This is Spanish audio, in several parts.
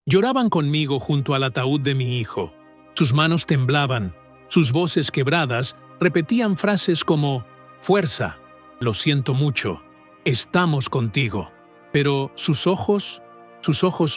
Lloraban conmigo junto al ataúd de mi hijo. Sus manos temblaban, sus voces quebradas repetían frases como «Fuerza, lo siento mucho, estamos contigo». Pero sus ojos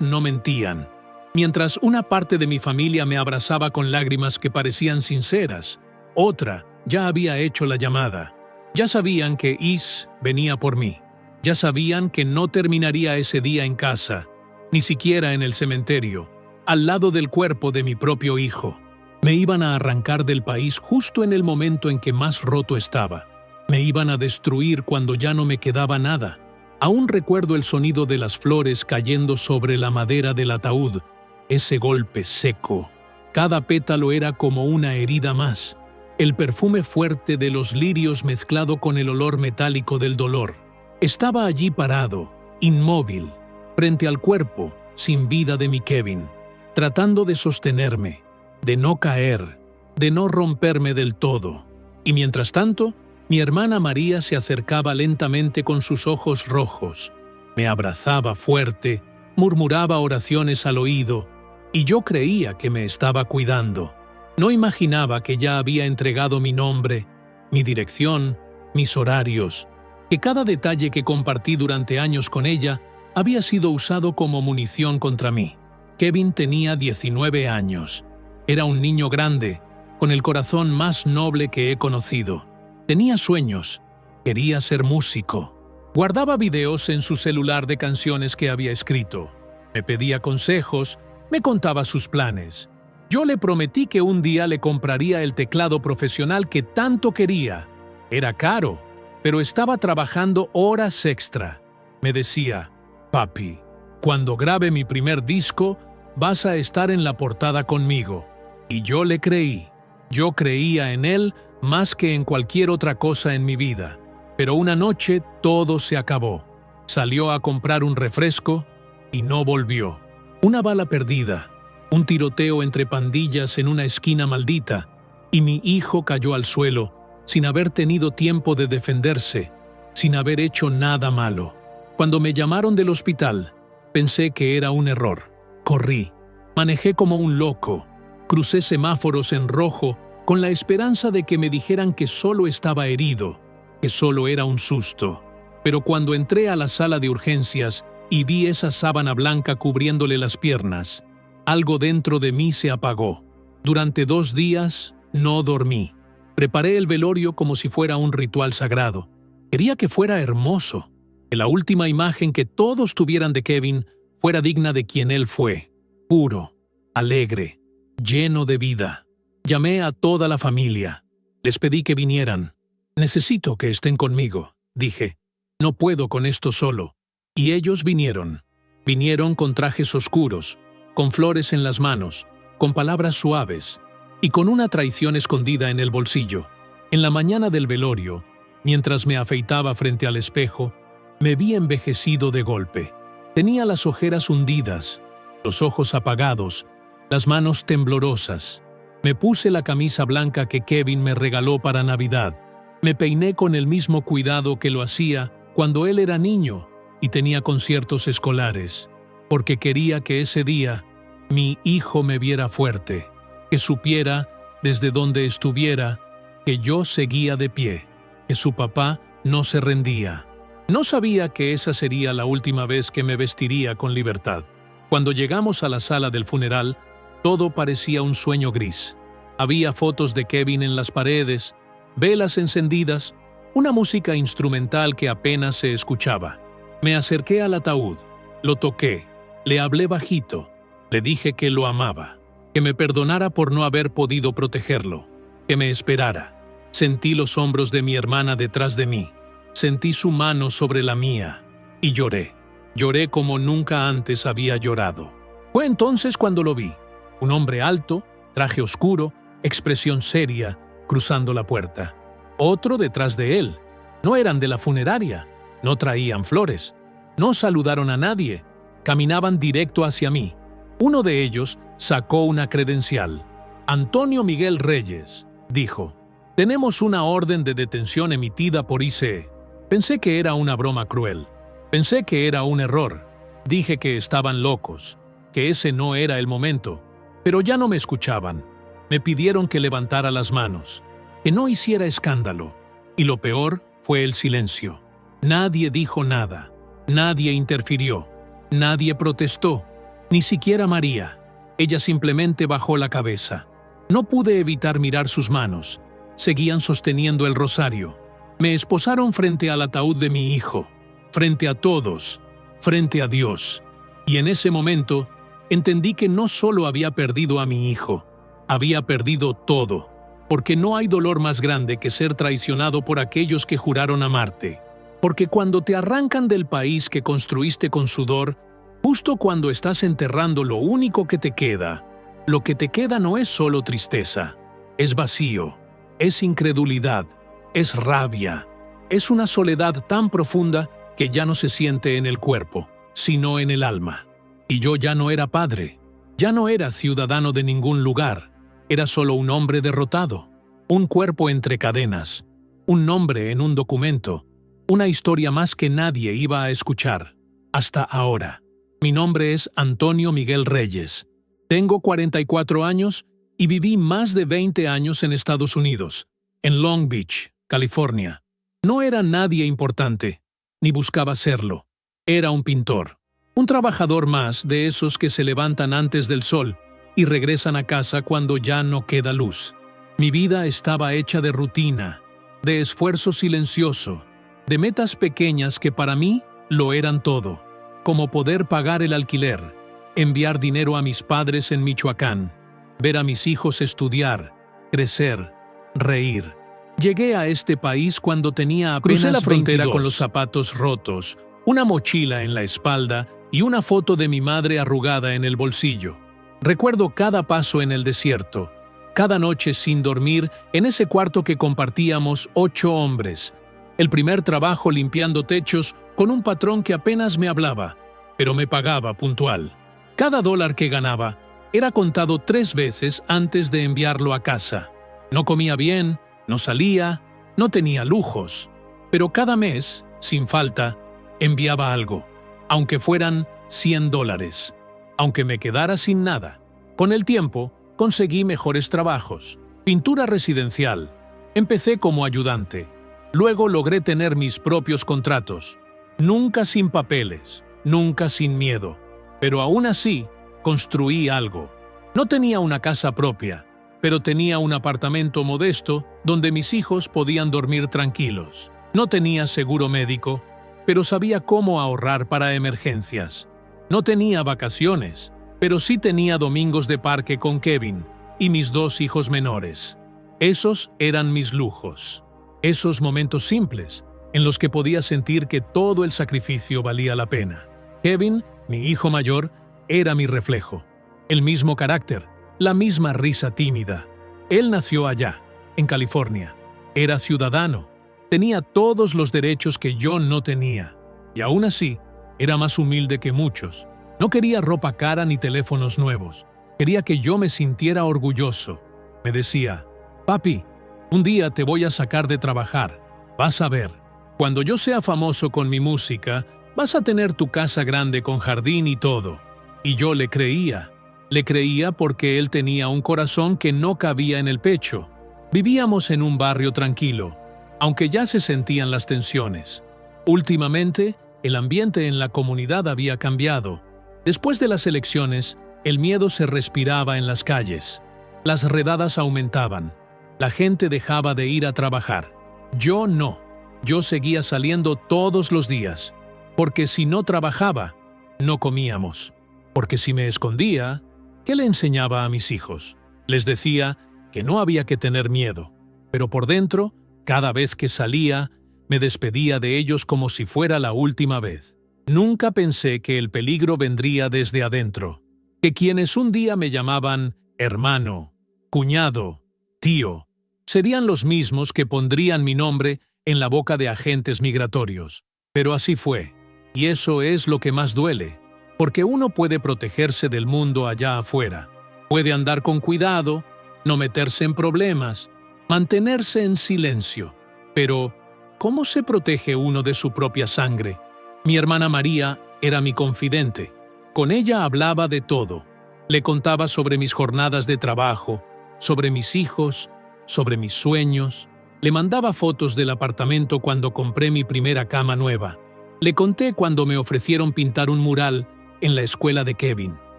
no mentían. Mientras una parte de mi familia me abrazaba con lágrimas que parecían sinceras, otra ya había hecho la llamada. Ya sabían que Is venía por mí. Ya sabían que no terminaría ese día en casa, ni siquiera en el cementerio, al lado del cuerpo de mi propio hijo. Me iban a arrancar del país justo en el momento en que más roto estaba. Me iban a destruir cuando ya no me quedaba nada. Aún recuerdo el sonido de las flores cayendo sobre la madera del ataúd, ese golpe seco. Cada pétalo era como una herida más. El perfume fuerte de los lirios mezclado con el olor metálico del dolor. Estaba allí parado, inmóvil, frente al cuerpo, sin vida de mi Kevin, tratando de sostenerme, de no caer, de no romperme del todo. Y mientras tanto, mi hermana María se acercaba lentamente con sus ojos rojos, me abrazaba fuerte, murmuraba oraciones al oído, y yo creía que me estaba cuidando. No imaginaba que ya había entregado mi nombre, mi dirección, mis horarios, que cada detalle que compartí durante años con ella había sido usado como munición contra mí. Kevin tenía 19 años. Era un niño grande, con el corazón más noble que he conocido. Tenía sueños. Quería ser músico. Guardaba videos en su celular de canciones que había escrito. Me pedía consejos, me contaba sus planes. Yo le prometí que un día le compraría el teclado profesional que tanto quería. Era caro, pero estaba trabajando horas extra. Me decía, «Papi, cuando grabe mi primer disco, vas a estar en la portada conmigo». Y yo le creí. Yo creía en él más que en cualquier otra cosa en mi vida. Pero una noche todo se acabó. Salió a comprar un refresco y no volvió. Una bala perdida, un tiroteo entre pandillas en una esquina maldita, y mi hijo cayó al suelo, sin haber tenido tiempo de defenderse, sin haber hecho nada malo. Cuando me llamaron del hospital, pensé que era un error. Corrí, manejé como un loco, crucé semáforos en rojo con la esperanza de que me dijeran que solo estaba herido, que solo era un susto. Pero cuando entré a la sala de urgencias y vi esa sábana blanca cubriéndole las piernas, algo dentro de mí se apagó. Durante 2 días no dormí. Preparé el velorio como si fuera un ritual sagrado. Quería que fuera hermoso, que la última imagen que todos tuvieran de Kevin fuera digna de quien él fue, puro, alegre, lleno de vida. Llamé a toda la familia. Les pedí que vinieran. «Necesito que estén conmigo», dije. «No puedo con esto solo». Y ellos vinieron. Vinieron con trajes oscuros, con flores en las manos, con palabras suaves y con una traición escondida en el bolsillo. En la mañana del velorio, mientras me afeitaba frente al espejo, me vi envejecido de golpe. Tenía las ojeras hundidas, los ojos apagados, las manos temblorosas. Me puse la camisa blanca que Kevin me regaló para Navidad. Me peiné con el mismo cuidado que lo hacía cuando él era niño y tenía conciertos escolares, porque quería que ese día mi hijo me viera fuerte, que supiera, desde donde estuviera, que yo seguía de pie, que su papá no se rendía. No sabía que esa sería la última vez que me vestiría con libertad. Cuando llegamos a la sala del funeral, todo parecía un sueño gris. Había fotos de Kevin en las paredes, velas encendidas, una música instrumental que apenas se escuchaba. Me acerqué al ataúd, lo toqué, le hablé bajito, le dije que lo amaba, que me perdonara por no haber podido protegerlo, que me esperara. Sentí los hombros de mi hermana detrás de mí, sentí su mano sobre la mía y lloré. Lloré como nunca antes había llorado. Fue entonces cuando lo vi, un hombre alto, traje oscuro, expresión seria, cruzando la puerta. Otro detrás de él. No eran de la funeraria, no traían flores, no saludaron a nadie, caminaban directo hacia mí. Uno de ellos sacó una credencial. «Antonio Miguel Reyes», dijo. «Tenemos una orden de detención emitida por ICE». Pensé que era una broma cruel. Pensé que era un error. Dije que estaban locos. que ese no era el momento, pero ya no me escuchaban. Me pidieron que levantara las manos, que no hiciera escándalo, y lo peor fue el silencio. Nadie dijo nada, nadie interfirió, nadie protestó, ni siquiera María. Ella simplemente bajó la cabeza. No pude evitar mirar sus manos. Seguían sosteniendo el rosario. Me esposaron frente al ataúd de mi hijo, frente a todos, frente a Dios. Y en ese momento entendí que no solo había perdido a mi hijo, había perdido todo, porque no hay dolor más grande que ser traicionado por aquellos que juraron amarte. Porque cuando te arrancan del país que construiste con sudor, justo cuando estás enterrando lo único que te queda, lo que te queda no es solo tristeza, es vacío, es incredulidad, es rabia, es una soledad tan profunda que ya no se siente en el cuerpo, sino en el alma. Y yo ya no era padre, ya no era ciudadano de ningún lugar, era solo un hombre derrotado, un cuerpo entre cadenas, un nombre en un documento, una historia más que nadie iba a escuchar, hasta ahora. Mi nombre es Antonio Miguel Reyes. Tengo 44 años y viví más de 20 años en Estados Unidos, en Long Beach, California. No era nadie importante, ni buscaba serlo. Era un pintor, un trabajador más de esos que se levantan antes del sol y regresan a casa cuando ya no queda luz. Mi vida estaba hecha de rutina, de esfuerzo silencioso, de metas pequeñas que para mí lo eran todo, como poder pagar el alquiler, enviar dinero a mis padres en Michoacán, ver a mis hijos estudiar, crecer, reír. Llegué a este país cuando tenía apenas Crucé la frontera 22, con los zapatos rotos, una mochila en la espalda y una foto de mi madre arrugada en el bolsillo. Recuerdo cada paso en el desierto, cada noche sin dormir en ese cuarto que compartíamos 8 hombres, el primer trabajo limpiando techos con un patrón que apenas me hablaba, pero me pagaba puntual. Cada dólar que ganaba era contado 3 veces antes de enviarlo a casa. No comía bien, no salía, no tenía lujos, pero cada mes, sin falta, enviaba algo, aunque fueran $100, aunque me quedara sin nada. Con el tiempo, conseguí mejores trabajos, pintura residencial, empecé como ayudante, luego logré tener mis propios contratos, nunca sin papeles, nunca sin miedo, pero aún así, construí algo. No tenía una casa propia, pero tenía un apartamento modesto donde mis hijos podían dormir tranquilos. No tenía seguro médico, pero sabía cómo ahorrar para emergencias. No tenía vacaciones, pero sí tenía domingos de parque con Kevin y mis 2 hijos menores. Esos eran mis lujos. Esos momentos simples en los que podía sentir que todo el sacrificio valía la pena. Kevin, mi hijo mayor, era mi reflejo. El mismo carácter, la misma risa tímida. Él nació allá, en California. Era ciudadano. Tenía todos los derechos que yo no tenía. Y aún así, era más humilde que muchos. No quería ropa cara ni teléfonos nuevos. Quería que yo me sintiera orgulloso. Me decía, «Papi, un día te voy a sacar de trabajar. Vas a ver. Cuando yo sea famoso con mi música, vas a tener tu casa grande con jardín y todo». Y yo le creía. Le creía porque él tenía un corazón que no cabía en el pecho. Vivíamos en un barrio tranquilo, aunque ya se sentían las tensiones. Últimamente, el ambiente en la comunidad había cambiado. Después de las elecciones, el miedo se respiraba en las calles. Las redadas aumentaban. La gente dejaba de ir a trabajar. Yo no. Yo seguía saliendo todos los días, porque si no trabajaba, no comíamos. Porque si me escondía, ¿qué le enseñaba a mis hijos? Les decía que no había que tener miedo, pero por dentro, cada vez que salía, me despedía de ellos como si fuera la última vez. Nunca pensé que el peligro vendría desde adentro, que quienes un día me llamaban hermano, cuñado, tío, serían los mismos que pondrían mi nombre en la boca de agentes migratorios. Pero así fue, y eso es lo que más duele, porque uno puede protegerse del mundo allá afuera, puede andar con cuidado, no meterse en problemas, mantenerse en silencio. Pero, ¿cómo se protege uno de su propia sangre? Mi hermana María era mi confidente. Con ella hablaba de todo. Le contaba sobre mis jornadas de trabajo, sobre mis hijos, sobre mis sueños. Le mandaba fotos del apartamento cuando compré mi primera cama nueva. Le conté cuando me ofrecieron pintar un mural en la escuela de Kevin.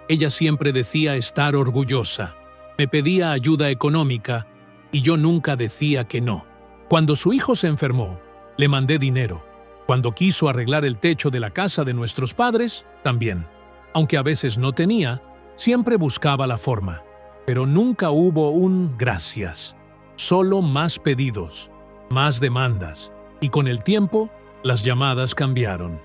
Ella siempre decía estar orgullosa. Me pedía ayuda económica y yo nunca decía que no. Cuando su hijo se enfermó, le mandé dinero. Cuando quiso arreglar el techo de la casa de nuestros padres, también. Aunque a veces no tenía, siempre buscaba la forma. Pero nunca hubo un gracias. Solo más pedidos, más demandas. Y con el tiempo, las llamadas cambiaron.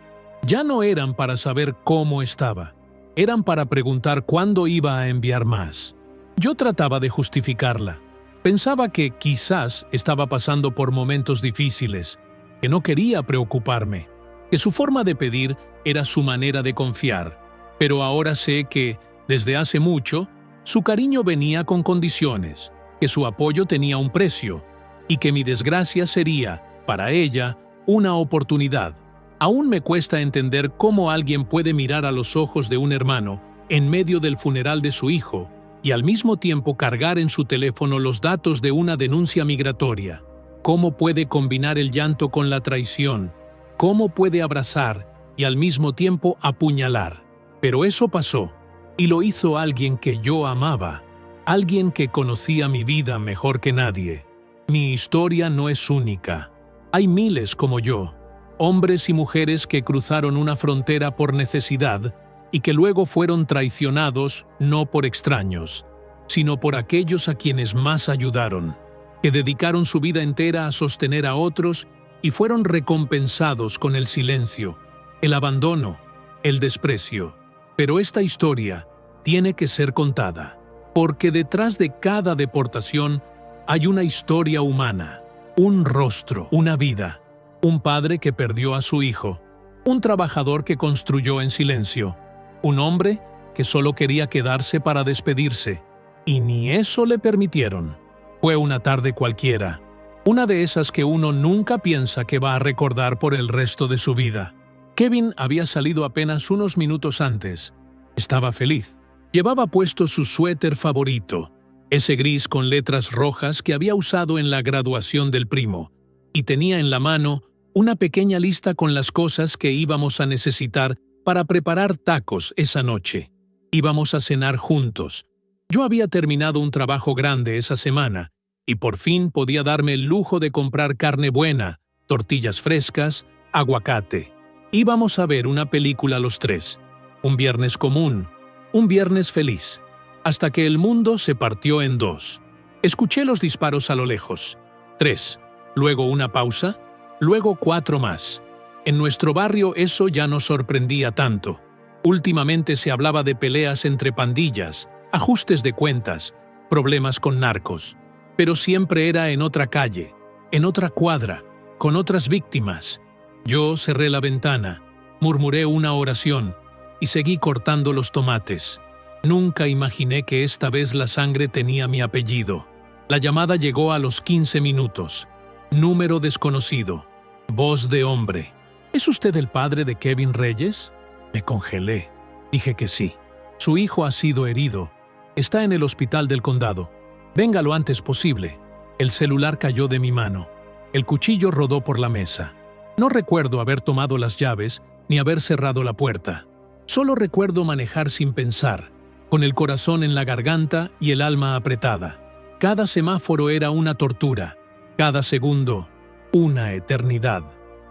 Ya no eran para saber cómo estaba. Eran para preguntar cuándo iba a enviar más. Yo trataba de justificarla. Pensaba que quizás estaba pasando por momentos difíciles, que no quería preocuparme, que su forma de pedir era su manera de confiar. Pero ahora sé que, desde hace mucho, su cariño venía con condiciones, que su apoyo tenía un precio, y que mi desgracia sería, para ella, una oportunidad. Aún me cuesta entender cómo alguien puede mirar a los ojos de un hermano en medio del funeral de su hijo y al mismo tiempo cargar en su teléfono los datos de una denuncia migratoria. ¿Cómo puede combinar el llanto con la traición? ¿Cómo puede abrazar y al mismo tiempo apuñalar? Pero eso pasó, y lo hizo alguien que yo amaba, alguien que conocía mi vida mejor que nadie. Mi historia no es única. Hay miles como yo, hombres y mujeres que cruzaron una frontera por necesidad y que luego fueron traicionados no por extraños, sino por aquellos a quienes más ayudaron, que dedicaron su vida entera a sostener a otros y fueron recompensados con el silencio, el abandono, el desprecio. Pero esta historia tiene que ser contada, porque detrás de cada deportación hay una historia humana, un rostro, una vida, un padre que perdió a su hijo, un trabajador que construyó en silencio, un hombre que solo quería quedarse para despedirse, y ni eso le permitieron. Fue una tarde cualquiera, una de esas que uno nunca piensa que va a recordar por el resto de su vida. Kevin había salido apenas unos minutos antes. Estaba feliz. Llevaba puesto su suéter favorito, ese gris con letras rojas que había usado en la graduación del primo, y tenía en la mano una pequeña lista con las cosas que íbamos a necesitar para preparar tacos esa noche. Íbamos a cenar juntos. Yo había terminado un trabajo grande esa semana y por fin podía darme el lujo de comprar carne buena, tortillas frescas, aguacate. Íbamos a ver una película los tres. Un viernes común, un viernes feliz, hasta que el mundo se partió en dos. Escuché los disparos a lo lejos. 3, luego una pausa, luego 4 más. En nuestro barrio eso ya no sorprendía tanto. Últimamente se hablaba de peleas entre pandillas, ajustes de cuentas, problemas con narcos. Pero siempre era en otra calle, en otra cuadra, con otras víctimas. Yo cerré la ventana, murmuré una oración y seguí cortando los tomates. Nunca imaginé que esta vez la sangre tenía mi apellido. La llamada llegó a los 15 minutos. Número desconocido. Voz de hombre. ¿Es usted el padre de Kevin Reyes? Me congelé. Dije que sí. Su hijo ha sido herido. Está en el hospital del condado. Venga lo antes posible. El celular cayó de mi mano. El cuchillo rodó por la mesa. No recuerdo haber tomado las llaves ni haber cerrado la puerta. Solo recuerdo manejar sin pensar, con el corazón en la garganta y el alma apretada. Cada semáforo era una tortura, cada segundo una eternidad.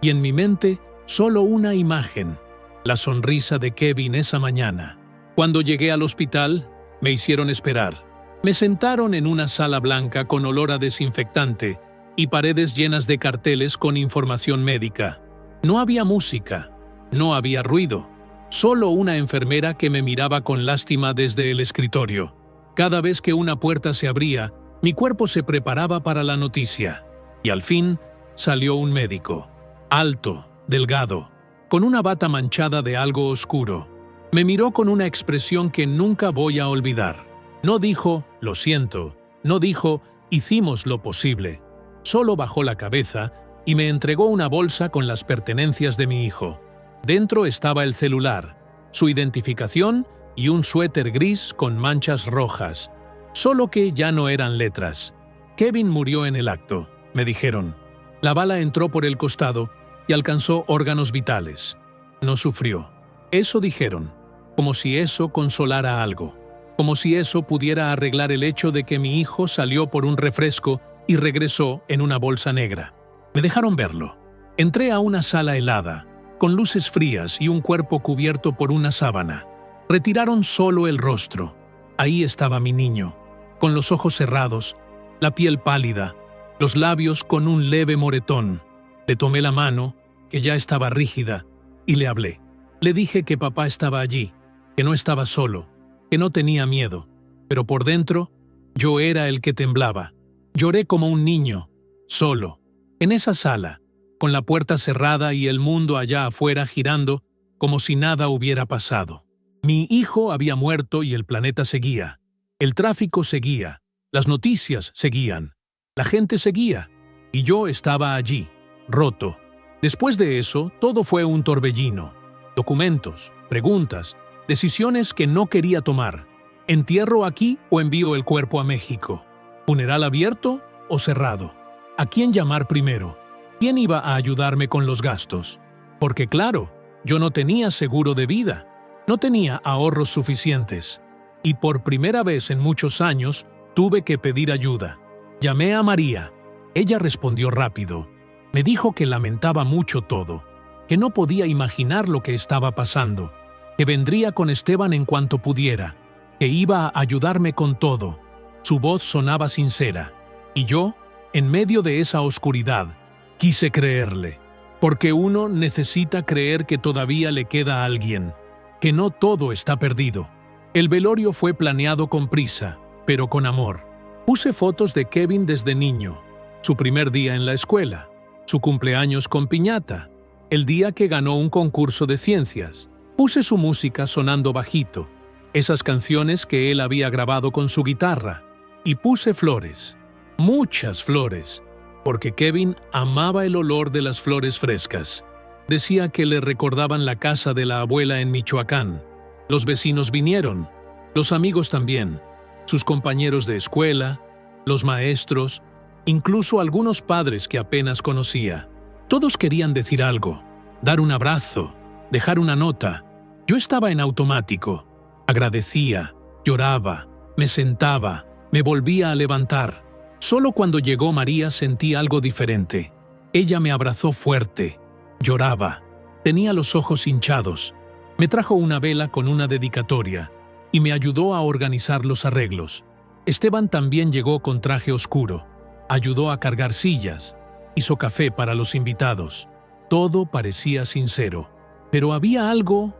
Y en mi mente solo una imagen, la sonrisa de Kevin esa mañana. Cuando llegué al hospital, me hicieron esperar. Me sentaron en una sala blanca con olor a desinfectante y paredes llenas de carteles con información médica. No había música, no había ruido, solo una enfermera que me miraba con lástima desde el escritorio. Cada vez que una puerta se abría, mi cuerpo se preparaba para la noticia. Y al fin salió un médico, alto, delgado, con una bata manchada de algo oscuro. Me miró con una expresión que nunca voy a olvidar. No dijo, lo siento, no dijo, hicimos lo posible. Solo bajó la cabeza y me entregó una bolsa con las pertenencias de mi hijo. Dentro estaba el celular, su identificación y un suéter gris con manchas rojas, solo que ya no eran letras. Kevin murió en el acto, me dijeron. La bala entró por el costado y alcanzó órganos vitales. No sufrió. Eso dijeron, como si eso consolara algo, como si eso pudiera arreglar el hecho de que mi hijo salió por un refresco y regresó en una bolsa negra. Me dejaron verlo. Entré a una sala helada, con luces frías y un cuerpo cubierto por una sábana. Retiraron solo el rostro. Ahí estaba mi niño, con los ojos cerrados, la piel pálida, los labios con un leve moretón. Le tomé la mano, que ya estaba rígida, y le hablé. Le dije que papá estaba allí, que no estaba solo, que no tenía miedo, pero por dentro yo era el que temblaba. Lloré como un niño, solo, en esa sala, con la puerta cerrada y el mundo allá afuera girando como si nada hubiera pasado. Mi hijo había muerto y el planeta seguía. El tráfico seguía, las noticias seguían, la gente seguía, y yo estaba allí, roto. Después de eso, todo fue un torbellino. Documentos, preguntas, decisiones que no quería tomar. ¿Entierro aquí o envío el cuerpo a México? ¿Funeral abierto o cerrado? ¿A quién llamar primero? ¿Quién iba a ayudarme con los gastos? Porque claro, yo no tenía seguro de vida, no tenía ahorros suficientes. Y por primera vez en muchos años tuve que pedir ayuda. Llamé a María. Ella respondió rápido. Me dijo que lamentaba mucho todo, que no podía imaginar lo que estaba pasando, que vendría con Esteban en cuanto pudiera, que iba a ayudarme con todo. Su voz sonaba sincera, y yo, en medio de esa oscuridad, quise creerle, porque uno necesita creer que todavía le queda a alguien, que no todo está perdido. El velorio fue planeado con prisa, pero con amor. Puse fotos de Kevin desde niño, su primer día en la escuela, su cumpleaños con piñata, el día que ganó un concurso de ciencias. Puse su música sonando bajito, esas canciones que él había grabado con su guitarra, y puse flores, muchas flores, porque Kevin amaba el olor de las flores frescas. Decía que le recordaban la casa de la abuela en Michoacán. Los vecinos vinieron, los amigos también, sus compañeros de escuela, los maestros, incluso algunos padres que apenas conocía. Todos querían decir algo, dar un abrazo, dejar una nota. Yo estaba en automático. Agradecía, lloraba, me sentaba, me volvía a levantar. Solo cuando llegó María sentí algo diferente. Ella me abrazó fuerte, lloraba, tenía los ojos hinchados. Me trajo una vela con una dedicatoria y me ayudó a organizar los arreglos. Esteban también llegó con traje oscuro. Ayudó a cargar sillas, hizo café para los invitados. Todo parecía sincero, pero había algo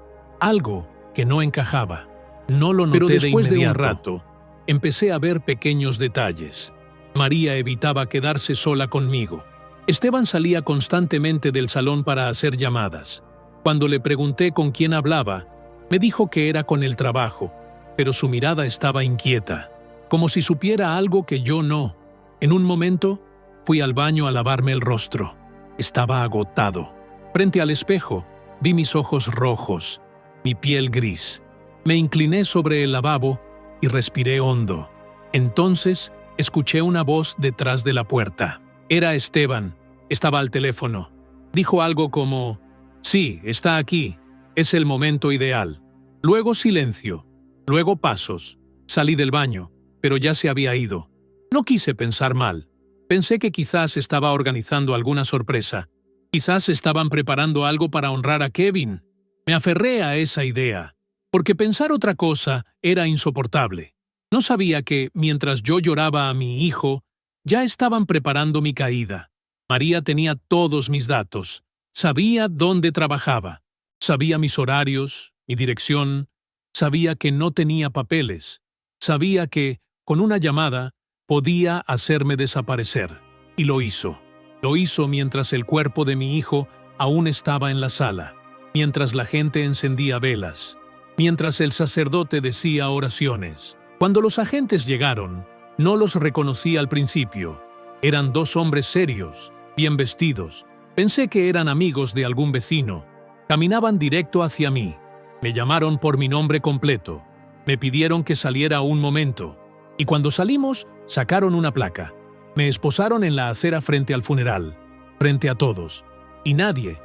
que no encajaba. No lo noté después de un rato. Empecé a ver pequeños detalles. María evitaba quedarse sola conmigo. Esteban salía constantemente del salón para hacer llamadas. Cuando le pregunté con quién hablaba, me dijo que era con el trabajo, pero su mirada estaba inquieta, como si supiera algo que yo no. En un momento, fui al baño a lavarme el rostro. Estaba agotado. Frente al espejo, vi mis ojos rojos, mi piel gris. Me incliné sobre el lavabo y respiré hondo. Entonces, escuché una voz detrás de la puerta. Era Esteban. Estaba al teléfono. Dijo algo como: «Sí, está aquí. Es el momento ideal». Luego silencio. Luego pasos. Salí del baño, pero ya se había ido. No quise pensar mal. Pensé que quizás estaba organizando alguna sorpresa. Quizás estaban preparando algo para honrar a Kevin. Me aferré a esa idea, porque pensar otra cosa era insoportable. No sabía que, mientras yo lloraba a mi hijo, ya estaban preparando mi caída. María tenía todos mis datos. Sabía dónde trabajaba. Sabía mis horarios, mi dirección. Sabía que no tenía papeles. Sabía que, con una llamada, podía hacerme desaparecer. Y lo hizo. Lo hizo mientras el cuerpo de mi hijo aún estaba en la sala, mientras la gente encendía velas, mientras el sacerdote decía oraciones. Cuando los agentes llegaron, no los reconocí al principio. Eran dos hombres serios, bien vestidos. Pensé que eran amigos de algún vecino. Caminaban directo hacia mí. Me llamaron por mi nombre completo. Me pidieron que saliera un momento. Y cuando salimos, sacaron una placa. Me esposaron en la acera frente al funeral, frente a todos. Y nadie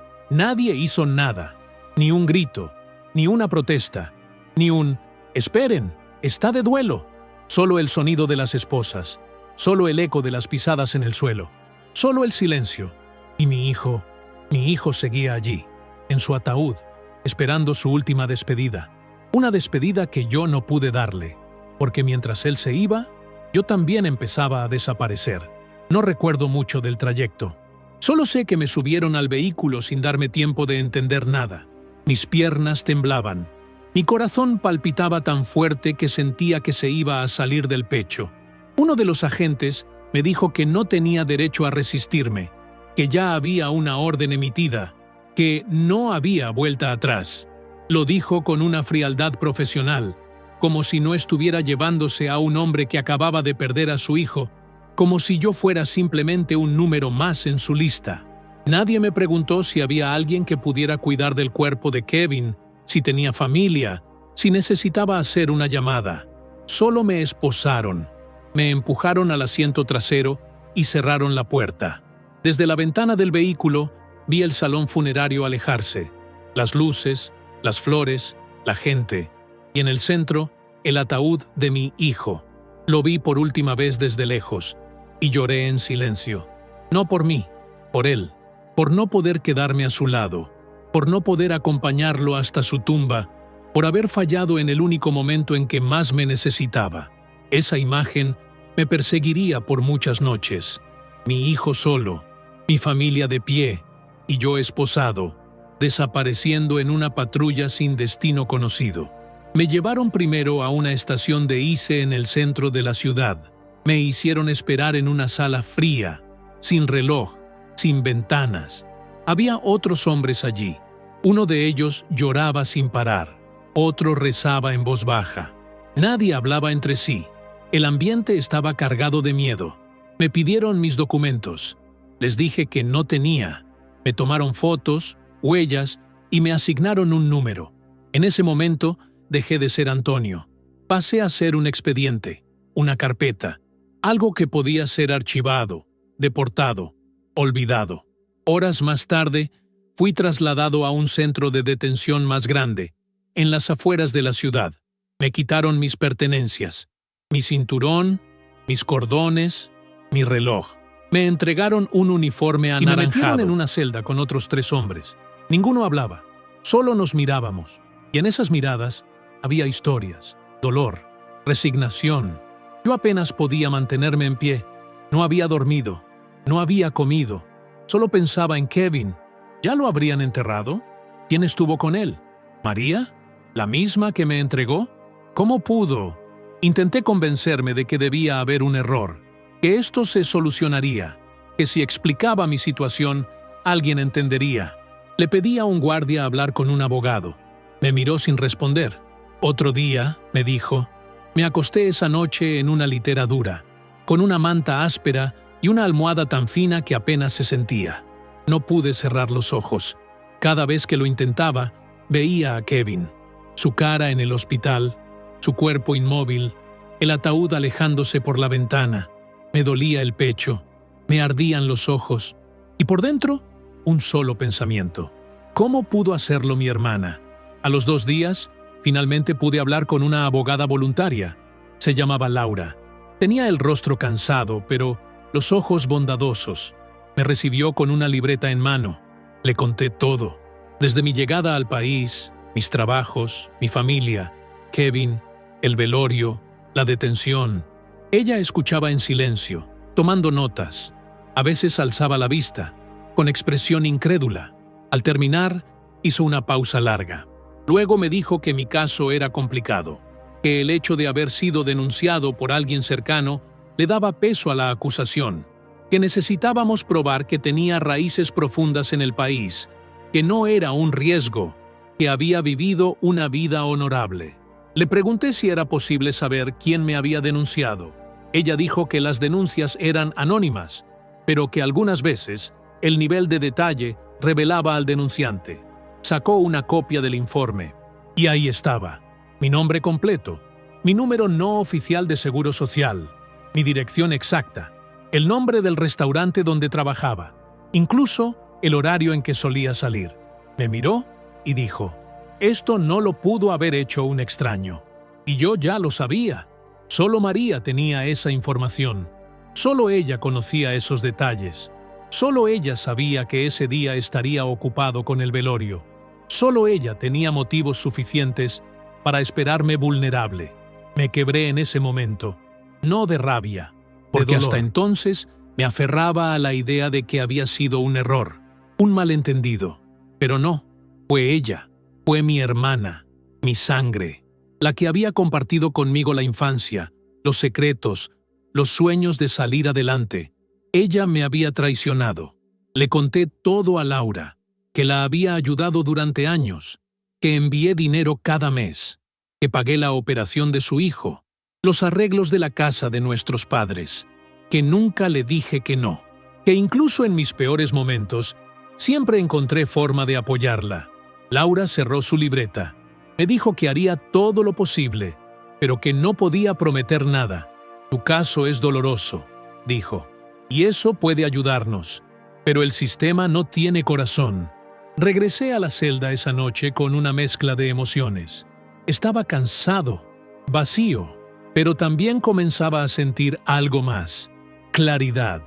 hizo nada. Ni un grito, ni una protesta, ni un «esperen, está de duelo». Solo el sonido de las esposas, solo el eco de las pisadas en el suelo, solo el silencio. Y mi hijo seguía allí, en su ataúd, esperando su última despedida. Una despedida que yo no pude darle, porque mientras él se iba, yo también empezaba a desaparecer. No recuerdo mucho del trayecto. Solo sé que me subieron al vehículo sin darme tiempo de entender nada. Mis piernas temblaban. Mi corazón palpitaba tan fuerte que sentía que se iba a salir del pecho. Uno de los agentes me dijo que no tenía derecho a resistirme, que ya había una orden emitida, que no había vuelta atrás. Lo dijo con una frialdad profesional, como si no estuviera llevándose a un hombre que acababa de perder a su hijo, como si yo fuera simplemente un número más en su lista. Nadie me preguntó si había alguien que pudiera cuidar del cuerpo de Kevin, si tenía familia, si necesitaba hacer una llamada. Solo me esposaron, me empujaron al asiento trasero y cerraron la puerta. Desde la ventana del vehículo vi el salón funerario alejarse, las luces, las flores, la gente, y en el centro, el ataúd de mi hijo. Lo vi por última vez desde lejos, y lloré en silencio. No por mí, por él, por no poder quedarme a su lado, por no poder acompañarlo hasta su tumba, por haber fallado en el único momento en que más me necesitaba. Esa imagen me perseguiría por muchas noches. Mi hijo solo, mi familia de pie, y yo esposado, desapareciendo en una patrulla sin destino conocido. Me llevaron primero a una estación de ICE en el centro de la ciudad. Me hicieron esperar en una sala fría, sin reloj, sin ventanas. Había otros hombres allí. Uno de ellos lloraba sin parar, otro rezaba en voz baja. Nadie hablaba entre sí. El ambiente estaba cargado de miedo. Me pidieron mis documentos. Les dije que no tenía. Me tomaron fotos, huellas y me asignaron un número. En ese momento dejé de ser Antonio. Pasé a ser un expediente, una carpeta, algo que podía ser archivado, deportado, olvidado. Horas más tarde, fui trasladado a un centro de detención más grande, en las afueras de la ciudad. Me quitaron mis pertenencias, mi cinturón, mis cordones, mi reloj. Me entregaron un uniforme anaranjado. Y me metieron en una celda con otros 3 hombres. Ninguno hablaba, solo nos mirábamos. Y en esas miradas había historias, dolor, resignación. Yo apenas podía mantenerme en pie. No había dormido, no había comido. Solo pensaba en Kevin. ¿Ya lo habrían enterrado? ¿Quién estuvo con él? ¿María? ¿La misma que me entregó? ¿Cómo pudo? Intenté convencerme de que debía haber un error, que esto se solucionaría, que si explicaba mi situación, alguien entendería. Le pedí a un guardia hablar con un abogado. Me miró sin responder. Otro día, me dijo, me acosté esa noche en una litera dura, con una manta áspera y una almohada tan fina que apenas se sentía. No pude cerrar los ojos. Cada vez que lo intentaba, veía a Kevin, su cara en el hospital, su cuerpo inmóvil, el ataúd alejándose por la ventana. Me dolía el pecho, me ardían los ojos, y por dentro, un solo pensamiento. ¿Cómo pudo hacerlo mi hermana? A los 2 días, finalmente pude hablar con una abogada voluntaria. Se llamaba Laura. Tenía el rostro cansado, pero los ojos bondadosos. Me recibió con una libreta en mano. Le conté todo, desde mi llegada al país, mis trabajos, mi familia, Kevin, el velorio, la detención. Ella escuchaba en silencio, tomando notas. A veces alzaba la vista, con expresión incrédula. Al terminar, hizo una pausa larga. Luego me dijo que mi caso era complicado, que el hecho de haber sido denunciado por alguien cercano le daba peso a la acusación, que necesitábamos probar que tenía raíces profundas en el país, que no era un riesgo, que había vivido una vida honorable. Le pregunté si era posible saber quién me había denunciado. Ella dijo que las denuncias eran anónimas, pero que algunas veces el nivel de detalle revelaba al denunciante. Sacó una copia del informe. Y ahí estaba, mi nombre completo, mi número no oficial de seguro social, mi dirección exacta, el nombre del restaurante donde trabajaba, incluso el horario en que solía salir. Me miró y dijo, esto no lo pudo haber hecho un extraño. Y yo ya lo sabía. Solo María tenía esa información. Solo ella conocía esos detalles. Solo ella sabía que ese día estaría ocupado con el velorio. Solo ella tenía motivos suficientes para esperarme vulnerable. Me quebré en ese momento, no de rabia, porque hasta entonces me aferraba a la idea de que había sido un error, un malentendido. Pero no, fue ella, fue mi hermana, mi sangre, la que había compartido conmigo la infancia, los secretos, los sueños de salir adelante. Ella me había traicionado. Le conté todo a Laura, que la había ayudado durante años, que envié dinero cada mes, que pagué la operación de su hijo, los arreglos de la casa de nuestros padres, que nunca le dije que no, que incluso en mis peores momentos siempre encontré forma de apoyarla. Laura cerró su libreta. Me dijo que haría todo lo posible, pero que no podía prometer nada. Tu caso es doloroso, dijo, y eso puede ayudarnos, pero el sistema no tiene corazón. Regresé a la celda esa noche con una mezcla de emociones. Estaba cansado, vacío, pero también comenzaba a sentir algo más. Claridad.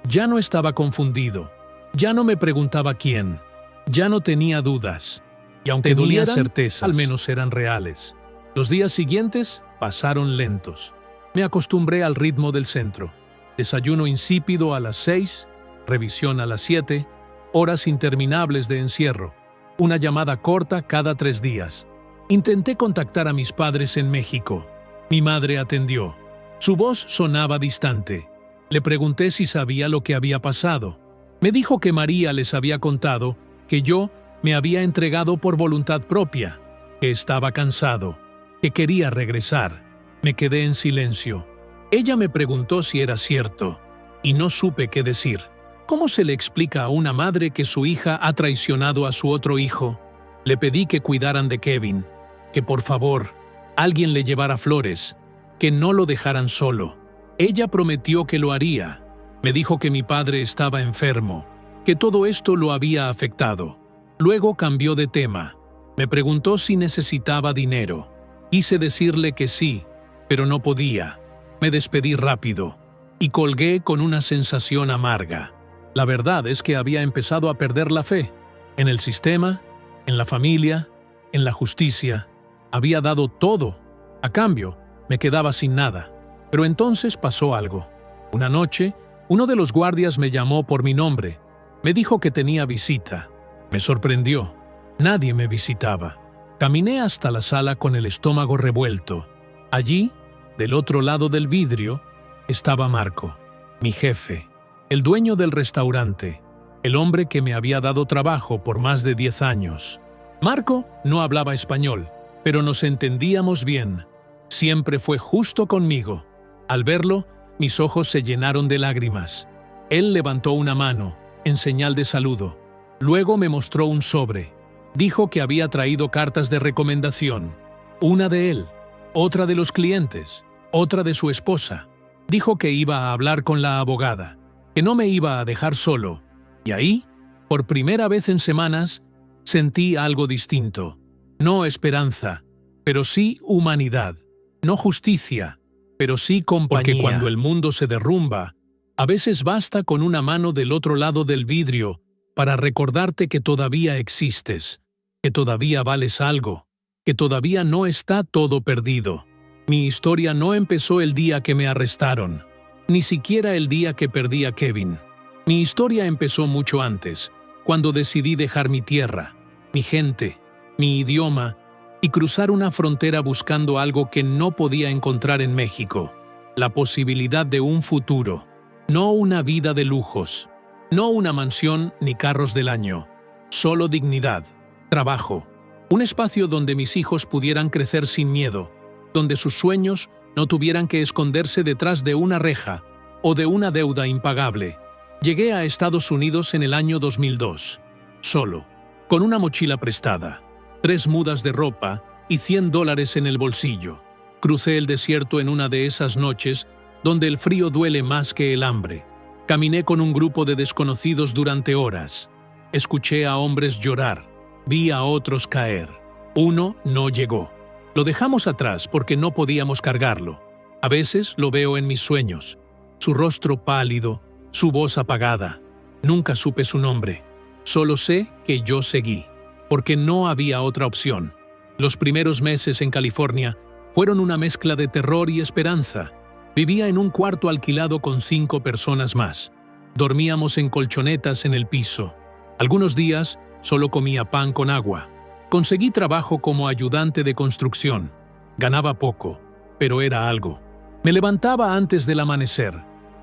Ya no estaba confundido. Ya no me preguntaba quién. Ya no tenía dudas. Y aunque dolían certezas, al menos eran reales. Los días siguientes pasaron lentos. Me acostumbré al ritmo del centro. Desayuno insípido a las 6, revisión a las 7, horas interminables de encierro, una llamada corta cada 3 días. Intenté contactar a mis padres en México. Mi madre atendió. Su voz sonaba distante. Le pregunté si sabía lo que había pasado. Me dijo que María les había contado que yo me había entregado por voluntad propia, que estaba cansado, que quería regresar. Me quedé en silencio. Ella me preguntó si era cierto, y no supe qué decir. ¿Cómo se le explica a una madre que su hija ha traicionado a su otro hijo? Le pedí que cuidaran de Kevin, que por favor, alguien le llevara flores, que no lo dejaran solo. Ella prometió que lo haría. Me dijo que mi padre estaba enfermo, que todo esto lo había afectado. Luego cambió de tema. Me preguntó si necesitaba dinero. Quise decirle que sí, pero no podía. Me despedí rápido y colgué con una sensación amarga. La verdad es que había empezado a perder la fe en el sistema, en la familia, en la justicia. Había dado todo. A cambio, me quedaba sin nada. Pero entonces pasó algo. Una noche, uno de los guardias me llamó por mi nombre. Me dijo que tenía visita. Me sorprendió. Nadie me visitaba. Caminé hasta la sala con el estómago revuelto. Allí, del otro lado del vidrio, estaba Marco, mi jefe, el dueño del restaurante, el hombre que me había dado trabajo por más de 10 años. Marco no hablaba español, pero nos entendíamos bien. Siempre fue justo conmigo. Al verlo, mis ojos se llenaron de lágrimas. Él levantó una mano, en señal de saludo. Luego me mostró un sobre. Dijo que había traído cartas de recomendación. Una de él, otra de los clientes, otra de su esposa. Dijo que iba a hablar con la abogada, que no me iba a dejar solo. Y ahí, por primera vez en semanas, sentí algo distinto. No esperanza, pero sí humanidad. No justicia, pero sí compañía. Porque cuando el mundo se derrumba, a veces basta con una mano del otro lado del vidrio para recordarte que todavía existes, que todavía vales algo, que todavía no está todo perdido. Mi historia no empezó el día que me arrestaron, ni siquiera el día que perdí a Kevin. Mi historia empezó mucho antes, cuando decidí dejar mi tierra, mi gente, mi idioma, y cruzar una frontera buscando algo que no podía encontrar en México: la posibilidad de un futuro, no una vida de lujos, no una mansión ni carros del año, solo dignidad, trabajo, un espacio donde mis hijos pudieran crecer sin miedo, donde sus sueños no tuvieran que esconderse detrás de una reja o de una deuda impagable. Llegué a Estados Unidos en el año 2002, solo, con una mochila prestada, 3 mudas de ropa y $100 en el bolsillo. Crucé el desierto en una de esas noches donde el frío duele más que el hambre. Caminé con un grupo de desconocidos durante horas. Escuché a hombres llorar. Vi a otros caer. Uno no llegó. Lo dejamos atrás porque no podíamos cargarlo. A veces lo veo en mis sueños. Su rostro pálido, su voz apagada. Nunca supe su nombre. Solo sé que yo seguí, porque no había otra opción. Los primeros meses en California fueron una mezcla de terror y esperanza. Vivía en un cuarto alquilado con 5 personas más. Dormíamos en colchonetas en el piso. Algunos días solo comía pan con agua. Conseguí trabajo como ayudante de construcción. Ganaba poco, pero era algo. Me levantaba antes del amanecer,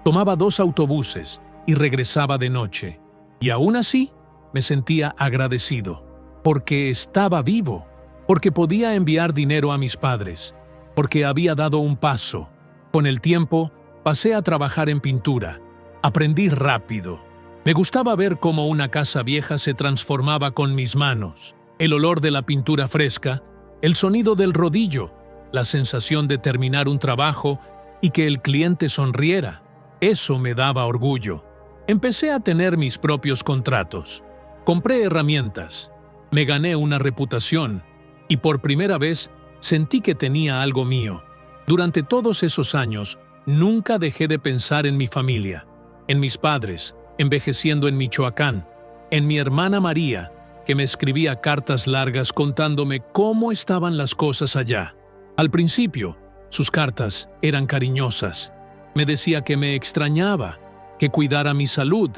tomaba 2 autobuses y regresaba de noche. Y aún así, me sentía agradecido, porque estaba vivo, porque podía enviar dinero a mis padres, porque había dado un paso. Con el tiempo, pasé a trabajar en pintura. Aprendí rápido. Me gustaba ver cómo una casa vieja se transformaba con mis manos. El olor de la pintura fresca, el sonido del rodillo, la sensación de terminar un trabajo y que el cliente sonriera. Eso me daba orgullo. Empecé a tener mis propios contratos. Compré herramientas. Me gané una reputación y por primera vez sentí que tenía algo mío. Durante todos esos años, nunca dejé de pensar en mi familia, en mis padres, envejeciendo en Michoacán, en mi hermana María, que me escribía cartas largas contándome cómo estaban las cosas allá. Al principio, sus cartas eran cariñosas. Me decía que me extrañaba, que cuidara mi salud,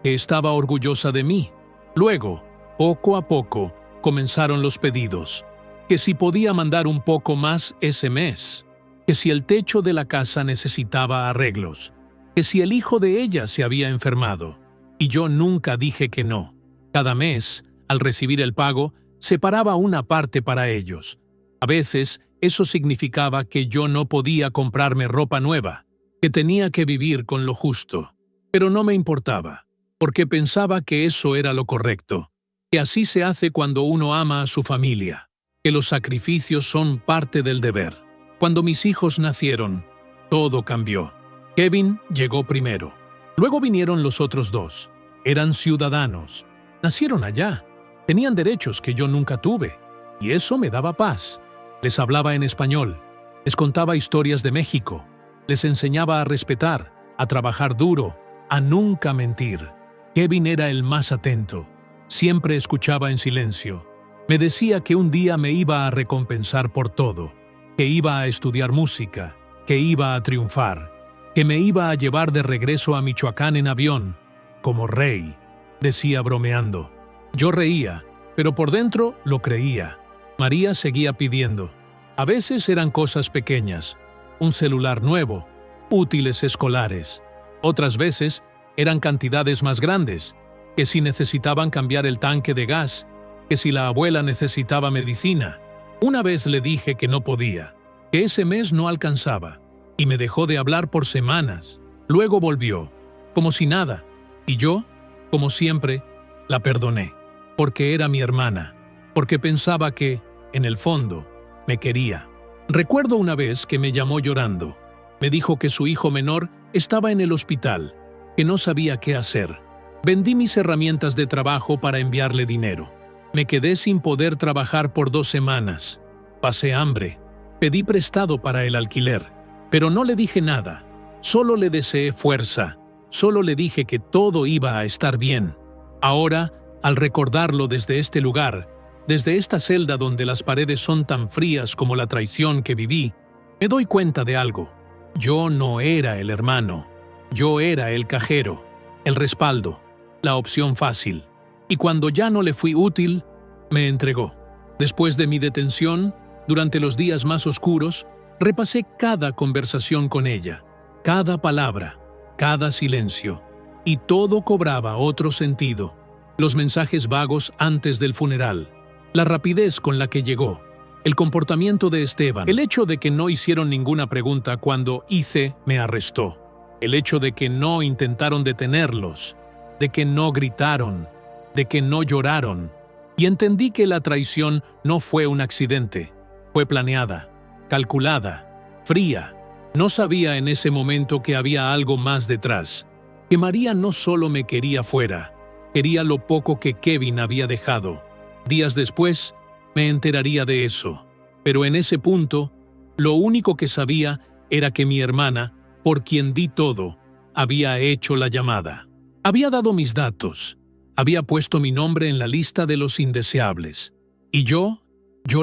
que estaba orgullosa de mí. Luego, poco a poco, comenzaron los pedidos. Que si podía mandar un poco más ese mes. Que si el techo de la casa necesitaba arreglos. Que si el hijo de ella se había enfermado. Y yo nunca dije que no. Cada mes, al recibir el pago, separaba una parte para ellos. A veces, eso significaba que yo no podía comprarme ropa nueva, que tenía que vivir con lo justo. Pero no me importaba, porque pensaba que eso era lo correcto, que así se hace cuando uno ama a su familia, que los sacrificios son parte del deber. Cuando mis hijos nacieron, todo cambió. Kevin llegó primero. Luego vinieron los otros 2. Eran ciudadanos. Nacieron allá. Tenían derechos que yo nunca tuve, y eso me daba paz. Les hablaba en español, les contaba historias de México, les enseñaba a respetar, a trabajar duro, a nunca mentir. Kevin era el más atento, siempre escuchaba en silencio. Me decía que un día me iba a recompensar por todo, que iba a estudiar música, que iba a triunfar, que me iba a llevar de regreso a Michoacán en avión, como rey, decía bromeando. Yo reía, pero por dentro lo creía. María seguía pidiendo. A veces eran cosas pequeñas, un celular nuevo, útiles escolares. Otras veces eran cantidades más grandes, que si necesitaban cambiar el tanque de gas, que si la abuela necesitaba medicina. Una vez le dije que no podía, que ese mes no alcanzaba, y me dejó de hablar por semanas. Luego volvió, como si nada, y yo, como siempre, la perdoné, porque era mi hermana, porque pensaba que, en el fondo, me quería. Recuerdo una vez que me llamó llorando. Me dijo que su hijo menor estaba en el hospital, que no sabía qué hacer. Vendí mis herramientas de trabajo para enviarle dinero. Me quedé sin poder trabajar por 2 semanas. Pasé hambre. Pedí prestado para el alquiler, pero no le dije nada. Solo le deseé fuerza. Solo le dije que todo iba a estar bien. Ahora, al recordarlo desde este lugar, desde esta celda donde las paredes son tan frías como la traición que viví, me doy cuenta de algo. Yo no era el hermano. Yo era el cajero, el respaldo, la opción fácil. Y cuando ya no le fui útil, me entregó. Después de mi detención, durante los días más oscuros, repasé cada conversación con ella, cada palabra, cada silencio, y todo cobraba otro sentido. Los mensajes vagos antes del funeral, la rapidez con la que llegó, el comportamiento de Esteban, el hecho de que no hicieron ninguna pregunta cuando Ice me arrestó, el hecho de que no intentaron detenerlos, de que no gritaron, de que no lloraron, y entendí que la traición no fue un accidente, Fue planeada, calculada, fría. No sabía en ese momento que había algo más detrás, que María no solo me quería fuera, quería lo poco que Kevin había dejado. Días después, me enteraría de eso. Pero en ese punto, lo único que sabía era que mi hermana, por quien di todo, había hecho la llamada. Había dado mis datos, había puesto mi nombre en la lista de los indeseables. Y yo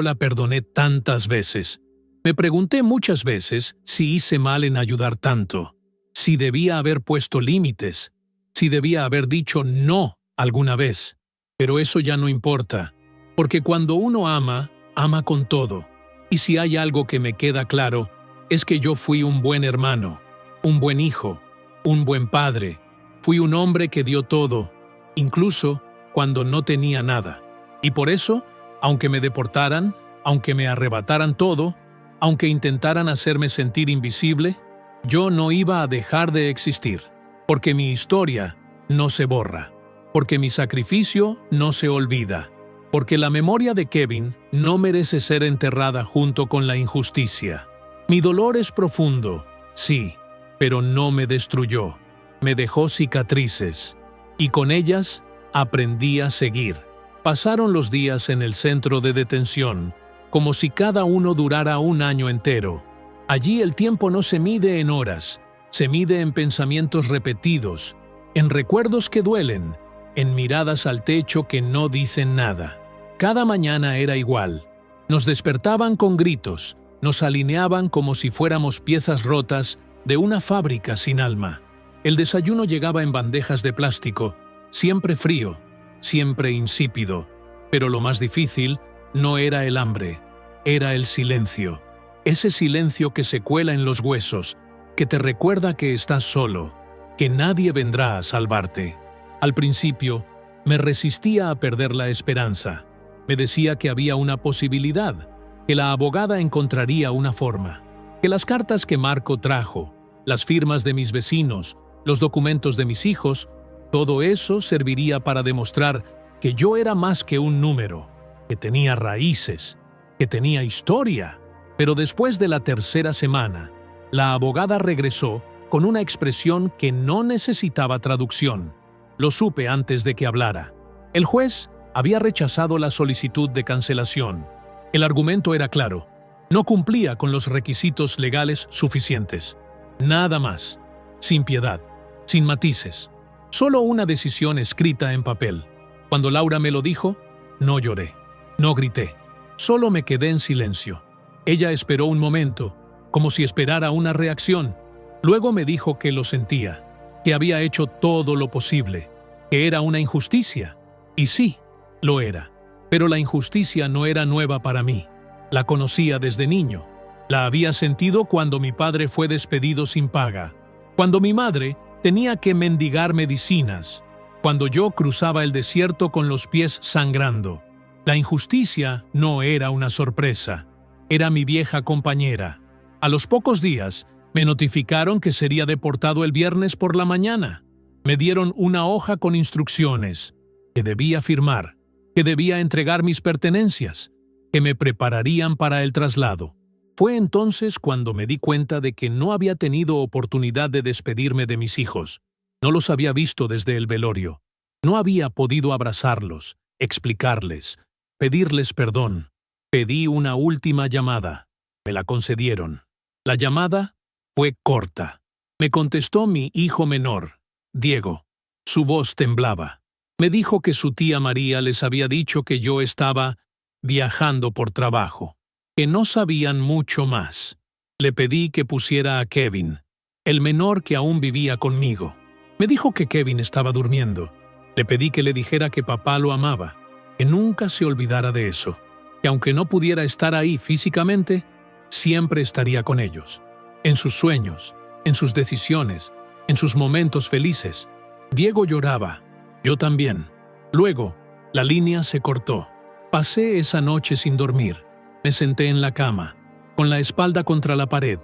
la perdoné tantas veces. Me pregunté muchas veces si hice mal en ayudar tanto, si debía haber puesto límites, si debía haber dicho no alguna vez. Pero eso ya no importa, porque cuando uno ama, ama con todo. Y si hay algo que me queda claro, es que yo fui un buen hermano, un buen hijo, un buen padre. Fui un hombre que dio todo, incluso cuando no tenía nada. Y por eso, aunque me deportaran, aunque me arrebataran todo, aunque intentaran hacerme sentir invisible, yo no iba a dejar de existir, porque mi historia no se borra, porque mi sacrificio no se olvida, porque la memoria de Kevin no merece ser enterrada junto con la injusticia. Mi dolor es profundo, sí, pero no me destruyó. Me dejó cicatrices, y con ellas aprendí a seguir. Pasaron los días en el centro de detención, como si cada uno durara un año entero. Allí el tiempo no se mide en horas, se mide en pensamientos repetidos, en recuerdos que duelen, en miradas al techo que no dicen nada. Cada mañana era igual. Nos despertaban con gritos, nos alineaban como si fuéramos piezas rotas de una fábrica sin alma. El desayuno llegaba en bandejas de plástico, siempre frío, siempre insípido. Pero lo más difícil no era el hambre, era el silencio. Ese silencio que se cuela en los huesos, que te recuerda que estás solo, que nadie vendrá a salvarte. Al principio, me resistía a perder la esperanza. Me decía que había una posibilidad, que la abogada encontraría una forma, que las cartas que Marco trajo, las firmas de mis vecinos, los documentos de mis hijos, todo eso serviría para demostrar que yo era más que un número, que tenía raíces, que tenía historia. Pero después de la tercera semana, la abogada regresó con una expresión que no necesitaba traducción. Lo supe antes de que hablara. El juez había rechazado la solicitud de cancelación. El argumento era claro. No cumplía con los requisitos legales suficientes. Nada más. Sin piedad. Sin matices. Solo una decisión escrita en papel. Cuando Laura me lo dijo, no lloré. No grité. Solo me quedé en silencio. Ella esperó un momento, como si esperara una reacción. Luego me dijo que lo sentía, que había hecho todo lo posible, que era una injusticia. Y sí, lo era. Pero la injusticia no era nueva para mí. La conocía desde niño. La había sentido cuando mi padre fue despedido sin paga, cuando mi madre tenía que mendigar medicinas, cuando yo cruzaba el desierto con los pies sangrando. La injusticia no era una sorpresa. Era mi vieja compañera. A los pocos días, me notificaron que sería deportado el viernes por la mañana. Me dieron una hoja con instrucciones, que debía firmar, que debía entregar mis pertenencias, que me prepararían para el traslado. Fue entonces cuando me di cuenta de que no había tenido oportunidad de despedirme de mis hijos. No los había visto desde el velorio. No había podido abrazarlos, explicarles, pedirles perdón. Pedí una última llamada. Me la concedieron. La llamada fue corta. Me contestó mi hijo menor, Diego. Su voz temblaba. Me dijo que su tía María les había dicho que yo estaba viajando por trabajo, que no sabían mucho más. Le pedí que pusiera a Kevin, el menor que aún vivía conmigo. Me dijo que Kevin estaba durmiendo. Le pedí que le dijera que papá lo amaba, que nunca se olvidara de eso, que aunque no pudiera estar ahí físicamente, siempre estaría con ellos, en sus sueños, en sus decisiones, en sus momentos felices. Diego lloraba, yo también. Luego, la línea se cortó. Pasé esa noche sin dormir. Me senté en la cama, con la espalda contra la pared,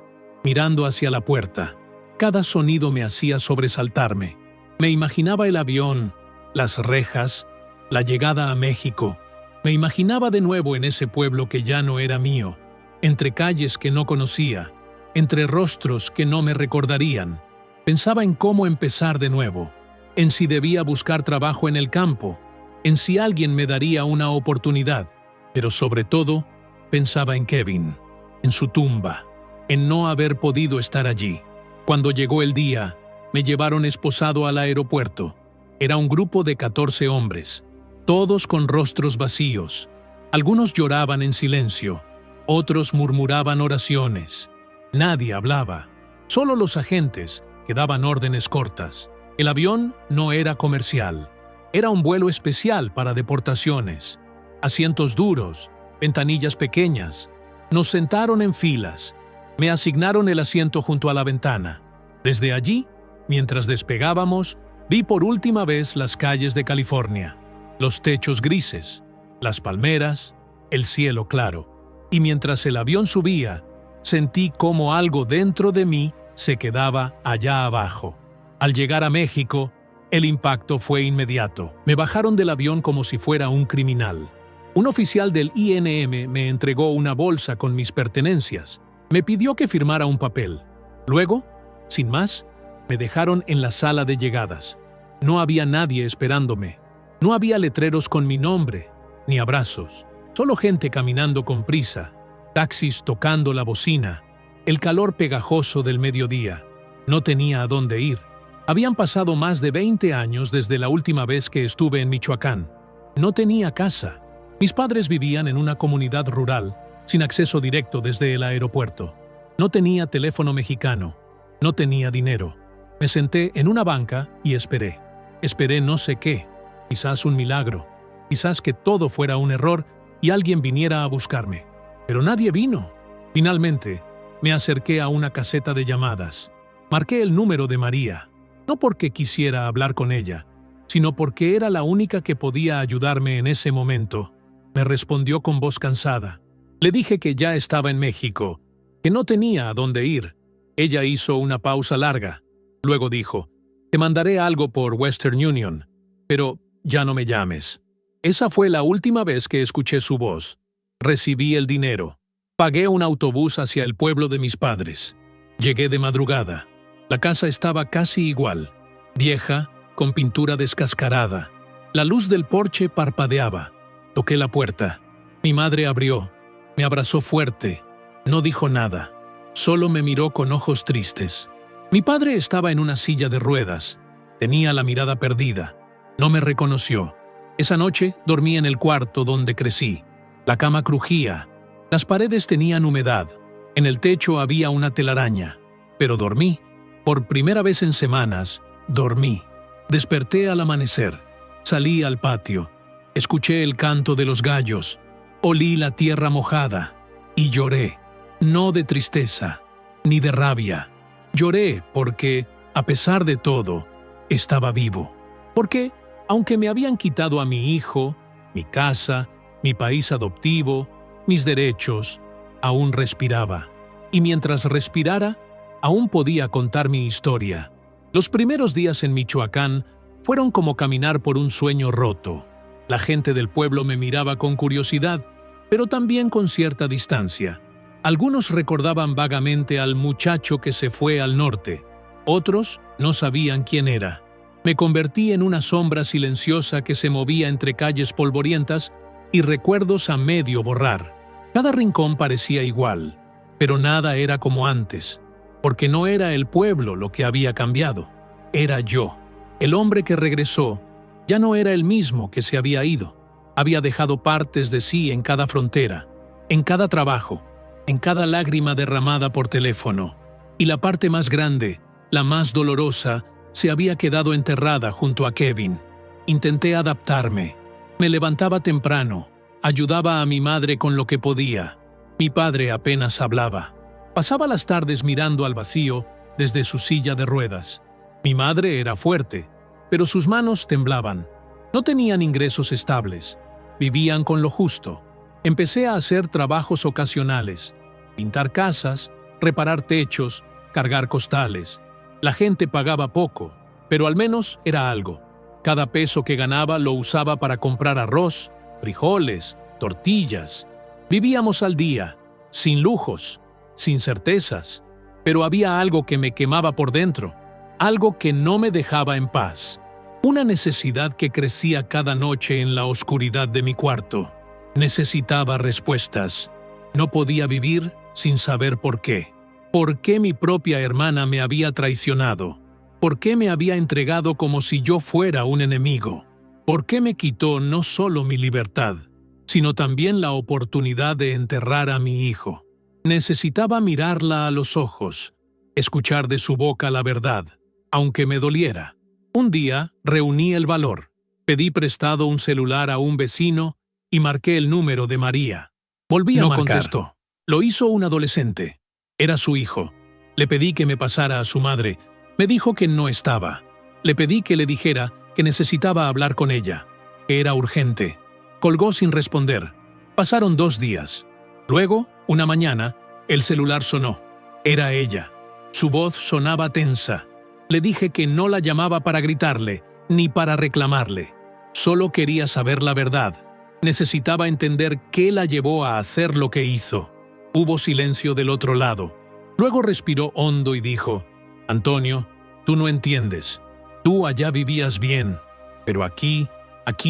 mirando hacia la puerta. Cada sonido me hacía sobresaltarme. Me imaginaba el avión, las rejas, la llegada a México. Me imaginaba de nuevo en ese pueblo que ya no era mío, entre calles que no conocía, entre rostros que no me recordarían. Pensaba en cómo empezar de nuevo, en si debía buscar trabajo en el campo, en si alguien me daría una oportunidad, pero sobre todo, pensaba en Kevin, en su tumba, en no haber podido estar allí. Cuando llegó el día, me llevaron esposado al aeropuerto. Era un grupo de 14 hombres, todos con rostros vacíos. Algunos lloraban en silencio, otros murmuraban oraciones. Nadie hablaba, solo los agentes que daban órdenes cortas. El avión no era comercial, era un vuelo especial para deportaciones. Asientos duros, ventanillas pequeñas. Nos sentaron en filas. Me asignaron el asiento junto a la ventana. Desde allí, mientras despegábamos, vi por última vez las calles de California, los techos grises, las palmeras, el cielo claro. Y mientras el avión subía, sentí como algo dentro de mí se quedaba allá abajo. Al llegar a México, el impacto fue inmediato. Me bajaron del avión como si fuera un criminal. Un oficial del INM me entregó una bolsa con mis pertenencias. Me pidió que firmara un papel. Luego, sin más, me dejaron en la sala de llegadas. No había nadie esperándome. No había letreros con mi nombre, ni abrazos. Solo gente caminando con prisa, taxis tocando la bocina, el calor pegajoso del mediodía. No tenía a dónde ir. Habían pasado más de 20 años desde la última vez que estuve en Michoacán. No tenía casa. Mis padres vivían en una comunidad rural, sin acceso directo desde el aeropuerto. No tenía teléfono mexicano. No tenía dinero. Me senté en una banca y esperé. Esperé no sé qué. Quizás un milagro. Quizás que todo fuera un error y alguien viniera a buscarme. Pero nadie vino. Finalmente, me acerqué a una caseta de llamadas. Marqué el número de María. No porque quisiera hablar con ella, sino porque era la única que podía ayudarme en ese momento. Me respondió con voz cansada. Le dije que ya estaba en México, que no tenía a dónde ir. Ella hizo una pausa larga. Luego dijo, «Te mandaré algo por Western Union, pero ya no me llames». Esa fue la última vez que escuché su voz. Recibí el dinero. Pagué un autobús hacia el pueblo de mis padres. Llegué de madrugada. La casa estaba casi igual, vieja, con pintura descascarada. La luz del porche parpadeaba. Toqué la puerta. Mi madre abrió. Me abrazó fuerte. No dijo nada. Solo me miró con ojos tristes. Mi padre estaba en una silla de ruedas. Tenía la mirada perdida. No me reconoció. Esa noche dormí en el cuarto donde crecí. La cama crujía. Las paredes tenían humedad. En el techo había una telaraña. Pero dormí. Por primera vez en semanas, dormí. Desperté al amanecer. Salí al patio. Escuché el canto de los gallos. Olí la tierra mojada. Y lloré. No de tristeza, ni de rabia. Lloré porque, a pesar de todo, estaba vivo. Porque, aunque me habían quitado a mi hijo, mi casa, mi país adoptivo, mis derechos, aún respiraba. Y mientras respirara, aún podía contar mi historia. Los primeros días en Michoacán fueron como caminar por un sueño roto. La gente del pueblo me miraba con curiosidad, pero también con cierta distancia. Algunos recordaban vagamente al muchacho que se fue al norte. Otros no sabían quién era. Me convertí en una sombra silenciosa que se movía entre calles polvorientas y recuerdos a medio borrar. Cada rincón parecía igual, pero nada era como antes. Porque no era el pueblo lo que había cambiado, era yo. El hombre que regresó ya no era el mismo que se había ido. Había dejado partes de sí en cada frontera, en cada trabajo, en cada lágrima derramada por teléfono. Y la parte más grande, la más dolorosa, se había quedado enterrada junto a Kevin. Intenté adaptarme. Me levantaba temprano, ayudaba a mi madre con lo que podía. Mi padre apenas hablaba. Pasaba las tardes mirando al vacío desde su silla de ruedas. Mi madre era fuerte, pero sus manos temblaban. No tenían ingresos estables. Vivían con lo justo. Empecé a hacer trabajos ocasionales. Pintar casas, reparar techos, cargar costales. La gente pagaba poco, pero al menos era algo. Cada peso que ganaba lo usaba para comprar arroz, frijoles, tortillas. Vivíamos al día. sin lujos, sin certezas, pero había algo que me quemaba por dentro, algo que no me dejaba en paz. Una necesidad que crecía cada noche en la oscuridad de mi cuarto. Necesitaba respuestas. No podía vivir sin saber por qué. ¿Por qué mi propia hermana me había traicionado? ¿Por qué me había entregado como si yo fuera un enemigo? ¿Por qué me quitó no solo mi libertad, sino también la oportunidad de enterrar a mi hijo? Necesitaba mirarla a los ojos, escuchar de su boca la verdad, aunque me doliera. Un día reuní el valor, pedí prestado un celular a un vecino y marqué el número de María. Volví a marcar. No contestó. Lo hizo un adolescente. Era su hijo. Le pedí que me pasara a su madre. Me dijo que no estaba. Le pedí que le dijera que necesitaba hablar con ella, que era urgente. Colgó sin responder. Pasaron 2 días. Luego, una mañana, el celular sonó. Era ella. Su voz sonaba tensa. Le dije que no la llamaba para gritarle, ni para reclamarle. Solo quería saber la verdad. Necesitaba entender qué la llevó a hacer lo que hizo. Hubo silencio del otro lado. Luego respiró hondo y dijo: «Antonio, tú no entiendes. Tú allá vivías bien, pero aquí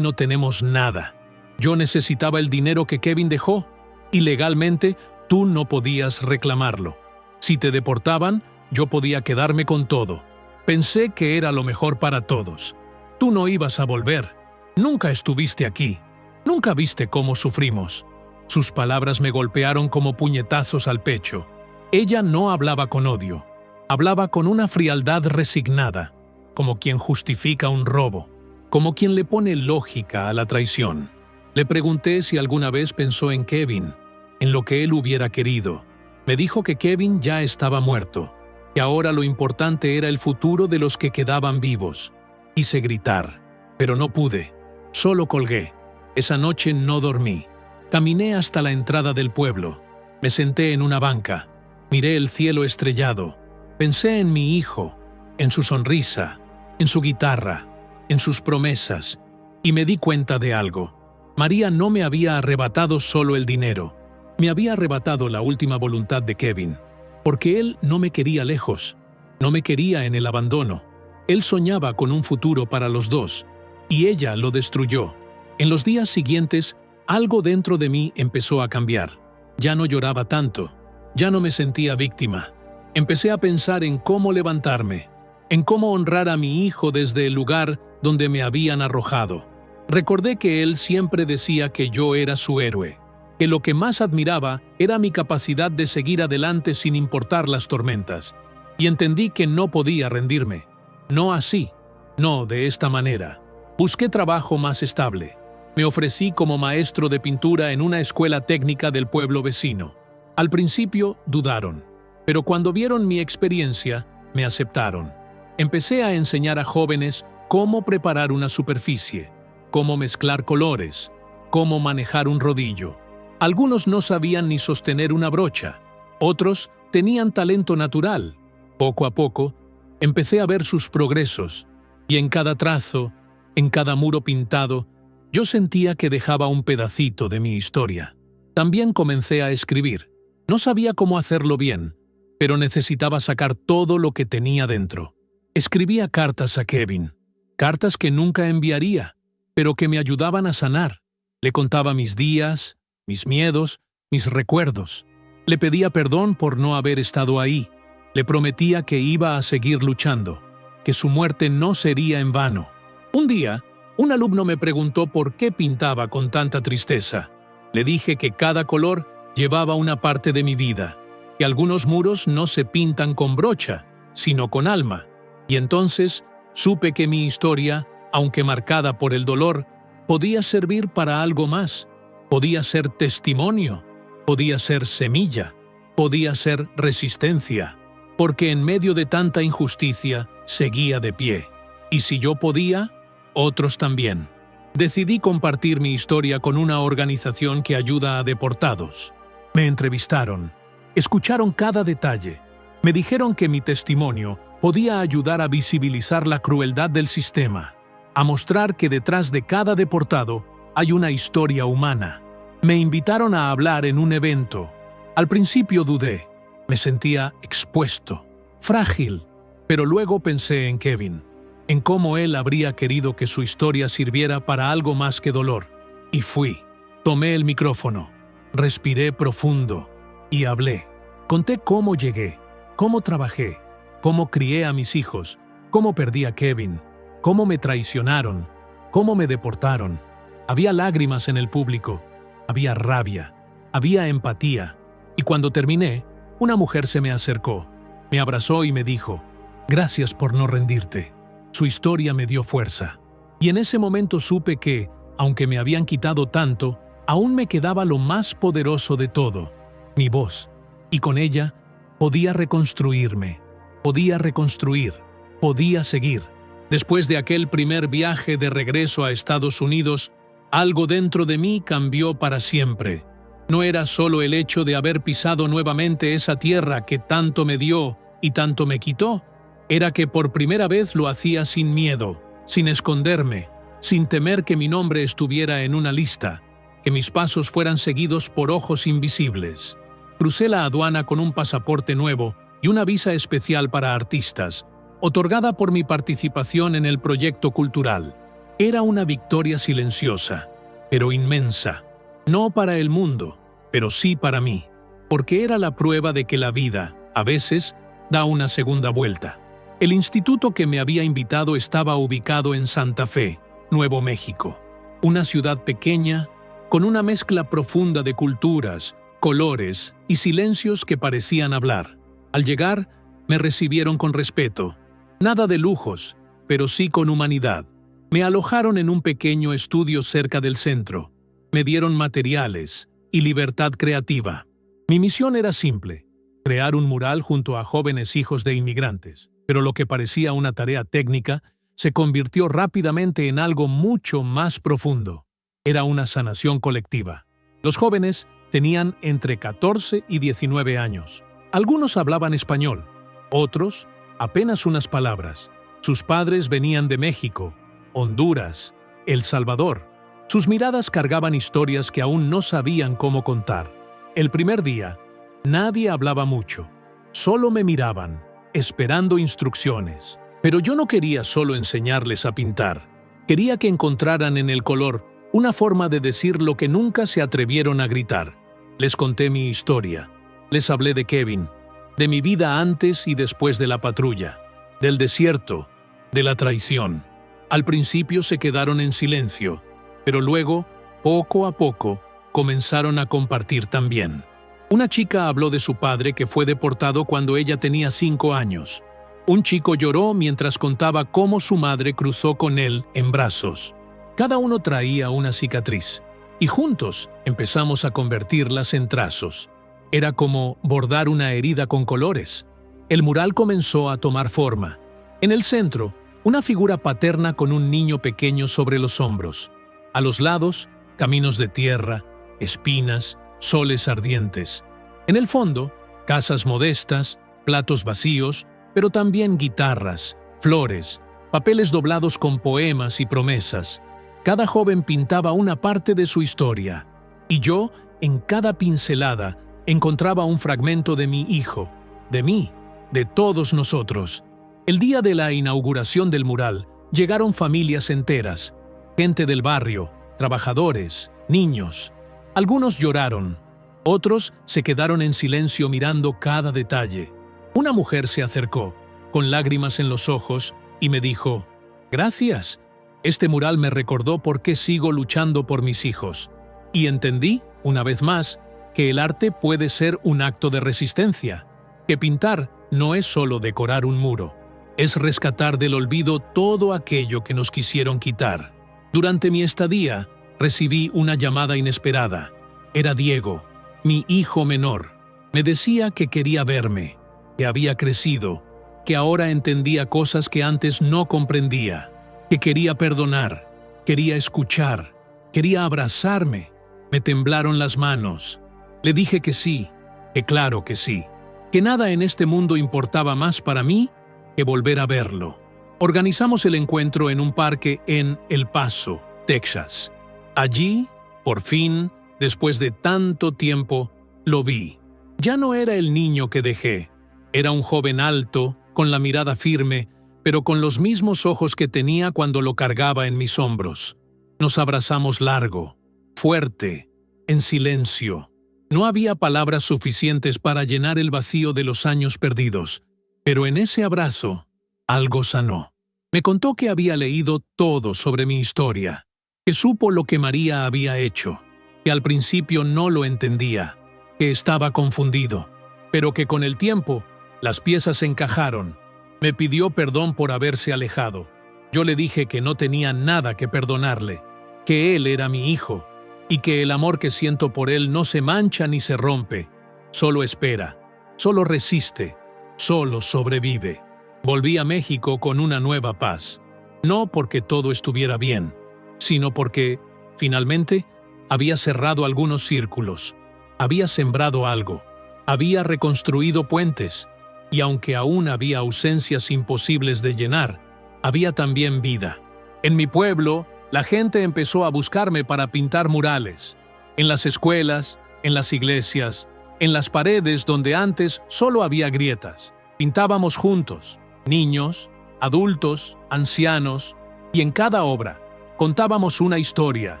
no tenemos nada. Yo necesitaba el dinero que Kevin dejó, y legalmente tú no podías reclamarlo. Si te deportaban, yo podía quedarme con todo. Pensé que era lo mejor para todos. Tú no ibas a volver. Nunca estuviste aquí. Nunca viste cómo sufrimos». Sus palabras me golpearon como puñetazos al pecho. Ella no hablaba con odio. Hablaba con una frialdad resignada, como quien justifica un robo, como quien le pone lógica a la traición. Le pregunté si alguna vez pensó en Kevin, en lo que él hubiera querido. Me dijo que Kevin ya estaba muerto, que ahora lo importante era el futuro de los que quedaban vivos. Quise gritar, pero no pude. Solo colgué. Esa noche no dormí. Caminé hasta la entrada del pueblo. Me senté en una banca. Miré el cielo estrellado. Pensé en mi hijo, en su sonrisa, en su guitarra, en sus promesas, y me di cuenta de algo. María no me había arrebatado solo el dinero. Me había arrebatado la última voluntad de Kevin, porque él no me quería lejos, no me quería en el abandono. Él soñaba con un futuro para los dos, y ella lo destruyó. En los días siguientes, algo dentro de mí empezó a cambiar. Ya no lloraba tanto, ya no me sentía víctima. Empecé a pensar en cómo levantarme, en cómo honrar a mi hijo desde el lugar donde me habían arrojado. Recordé que él siempre decía que yo era su héroe, que lo que más admiraba era mi capacidad de seguir adelante sin importar las tormentas, y entendí que no podía rendirme. No así, no de esta manera. Busqué trabajo más estable. Me ofrecí como maestro de pintura en una escuela técnica del pueblo vecino. Al principio dudaron, pero cuando vieron mi experiencia, me aceptaron. Empecé a enseñar a jóvenes cómo preparar una superficie, cómo mezclar colores, cómo manejar un rodillo. Algunos no sabían ni sostener una brocha, otros tenían talento natural. Poco a poco, empecé a ver sus progresos, y en cada trazo, en cada muro pintado, yo sentía que dejaba un pedacito de mi historia. También comencé a escribir. No sabía cómo hacerlo bien, pero necesitaba sacar todo lo que tenía dentro. Escribía cartas a Kevin, cartas que nunca enviaría, pero que me ayudaban a sanar. Le contaba mis días, mis miedos, mis recuerdos. Le pedía perdón por no haber estado ahí. Le prometía que iba a seguir luchando, que su muerte no sería en vano. Un día, un alumno me preguntó por qué pintaba con tanta tristeza. Le dije que cada color llevaba una parte de mi vida, que algunos muros no se pintan con brocha, sino con alma. Y entonces supe que mi historia, aunque marcada por el dolor, podía servir para algo más. Podía ser testimonio, podía ser semilla, podía ser resistencia, porque en medio de tanta injusticia seguía de pie. Y si yo podía, otros también. Decidí compartir mi historia con una organización que ayuda a deportados. Me entrevistaron, escucharon cada detalle. Me dijeron que mi testimonio podía ayudar a visibilizar la crueldad del sistema, a mostrar que detrás de cada deportado hay una historia humana. Me invitaron a hablar en un evento, Al principio dudé, me sentía expuesto, frágil, pero luego pensé en Kevin, en cómo él habría querido que su historia sirviera para algo más que dolor. Y fui, tomé el micrófono, respiré profundo y hablé. Conté cómo llegué, cómo trabajé, cómo crié a mis hijos, cómo perdí a Kevin, cómo me traicionaron, cómo me deportaron. Había lágrimas en el público, había rabia, había empatía. Y cuando terminé, una mujer se me acercó, me abrazó y me dijo, «Gracias por no rendirte». Su historia me dio fuerza. Y en ese momento supe que, aunque me habían quitado tanto, aún me quedaba lo más poderoso de todo, mi voz. Y con ella podía reconstruirme, podía reconstruir, podía seguir. Después de aquel primer viaje de regreso a Estados Unidos, algo dentro de mí cambió para siempre. No era solo el hecho de haber pisado nuevamente esa tierra que tanto me dio y tanto me quitó, era que por primera vez lo hacía sin miedo, sin esconderme, sin temer que mi nombre estuviera en una lista, que mis pasos fueran seguidos por ojos invisibles. Crucé la aduana con un pasaporte nuevo y una visa especial para artistas, otorgada por mi participación en el proyecto cultural. Era una victoria silenciosa, pero inmensa, no para el mundo, pero sí para mí, porque era la prueba de que la vida, a veces, da una segunda vuelta. El instituto que me había invitado estaba ubicado en Santa Fe, Nuevo México, una ciudad pequeña, con una mezcla profunda de culturas, colores y silencios que parecían hablar. Al llegar, me recibieron con respeto, nada de lujos, pero sí con humanidad. Me alojaron en un pequeño estudio cerca del centro, me dieron materiales y libertad creativa. Mi misión era simple, crear un mural junto a jóvenes hijos de inmigrantes. Pero lo que parecía una tarea técnica se convirtió rápidamente en algo mucho más profundo. Era una sanación colectiva. Los jóvenes tenían entre 14 y 19 años. Algunos hablaban español, otros apenas unas palabras. Sus padres venían de México, Honduras, El Salvador. Sus miradas cargaban historias que aún no sabían cómo contar. El primer día, nadie hablaba mucho, solo me miraban, esperando instrucciones. Pero yo no quería solo enseñarles a pintar. Quería que encontraran en el color una forma de decir lo que nunca se atrevieron a gritar. Les conté mi historia. Les hablé de Kevin, de mi vida antes y después de la patrulla, del desierto, de la traición. Al principio se quedaron en silencio, pero luego, poco a poco, comenzaron a compartir también. Una chica habló de su padre que fue deportado cuando ella tenía 5 años. Un chico lloró mientras contaba cómo su madre cruzó con él en brazos. Cada uno traía una cicatriz, y juntos empezamos a convertirlas en trazos. Era como bordar una herida con colores. El mural comenzó a tomar forma. En el centro, una figura paterna con un niño pequeño sobre los hombros. A los lados, caminos de tierra, espinas, soles ardientes. En el fondo, casas modestas, platos vacíos, pero también guitarras, flores, papeles doblados con poemas y promesas. Cada joven pintaba una parte de su historia, y yo, en cada pincelada, encontraba un fragmento de mi hijo, de mí, de todos nosotros. El día de la inauguración del mural, llegaron familias enteras, gente del barrio, trabajadores, niños. Algunos lloraron, otros se quedaron en silencio mirando cada detalle. Una mujer se acercó, con lágrimas en los ojos, y me dijo, «Gracias. Este mural me recordó por qué sigo luchando por mis hijos». Y entendí, una vez más, que el arte puede ser un acto de resistencia, que pintar no es solo decorar un muro, es rescatar del olvido todo aquello que nos quisieron quitar. Durante mi estadía, recibí una llamada inesperada. Era Diego, mi hijo menor. Me decía que quería verme, que había crecido, que ahora entendía cosas que antes no comprendía, que quería perdonar, quería escuchar, quería abrazarme. Me temblaron las manos. Le dije que sí, que claro que sí, que nada en este mundo importaba más para mí que volver a verlo. Organizamos el encuentro en un parque en El Paso, Texas. Allí, por fin, después de tanto tiempo, lo vi. Ya no era el niño que dejé. Era un joven alto, con la mirada firme, pero con los mismos ojos que tenía cuando lo cargaba en mis hombros. Nos abrazamos largo, fuerte, en silencio. No había palabras suficientes para llenar el vacío de los años perdidos, pero en ese abrazo algo sanó. Me contó que había leído todo sobre mi historia, que supo lo que María había hecho, que al principio no lo entendía, que estaba confundido, pero que con el tiempo las piezas encajaron. Me pidió perdón por haberse alejado. Yo le dije que no tenía nada que perdonarle, que él era mi hijo, y que el amor que siento por él no se mancha ni se rompe, solo espera, solo resiste, solo sobrevive. Volví a México con una nueva paz, no porque todo estuviera bien, sino porque, finalmente, había cerrado algunos círculos, había sembrado algo, había reconstruido puentes, y aunque aún había ausencias imposibles de llenar, había también vida. En mi pueblo, la gente empezó a buscarme para pintar murales, en las escuelas, en las iglesias, en las paredes donde antes solo había grietas. Pintábamos juntos, niños, adultos, ancianos, y en cada obra contábamos una historia,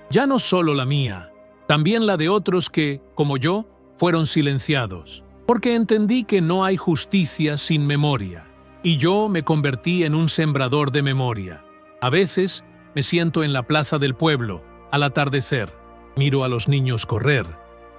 ya no solo la mía, también la de otros que, como yo, fueron silenciados, porque entendí que no hay justicia sin memoria, y yo me convertí en un sembrador de memoria. A veces me siento en la plaza del pueblo, al atardecer, miro a los niños correr,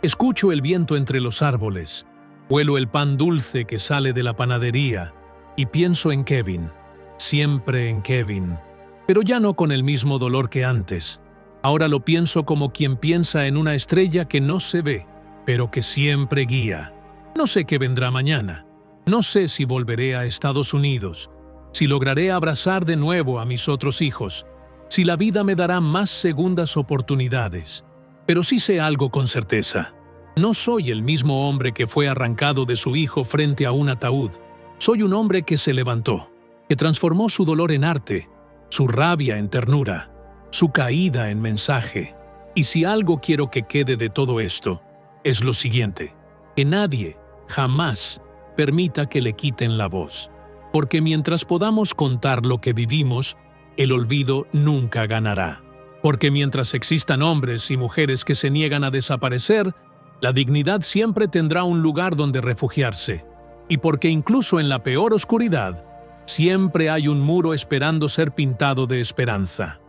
escucho el viento entre los árboles, huelo el pan dulce que sale de la panadería y pienso en Kevin, siempre en Kevin, pero ya no con el mismo dolor que antes. Ahora lo pienso como quien piensa en una estrella que no se ve, pero que siempre guía. No sé qué vendrá mañana, no sé si volveré a Estados Unidos, si lograré abrazar de nuevo a mis otros hijos, si la vida me dará más segundas oportunidades. Pero sí sé algo con certeza. No soy el mismo hombre que fue arrancado de su hijo frente a un ataúd. Soy un hombre que se levantó, que transformó su dolor en arte, su rabia en ternura, su caída en mensaje. Y si algo quiero que quede de todo esto, es lo siguiente: que nadie, jamás, permita que le quiten la voz. Porque mientras podamos contar lo que vivimos, el olvido nunca ganará. Porque mientras existan hombres y mujeres que se niegan a desaparecer, la dignidad siempre tendrá un lugar donde refugiarse. Y porque incluso en la peor oscuridad, siempre hay un muro esperando ser pintado de esperanza.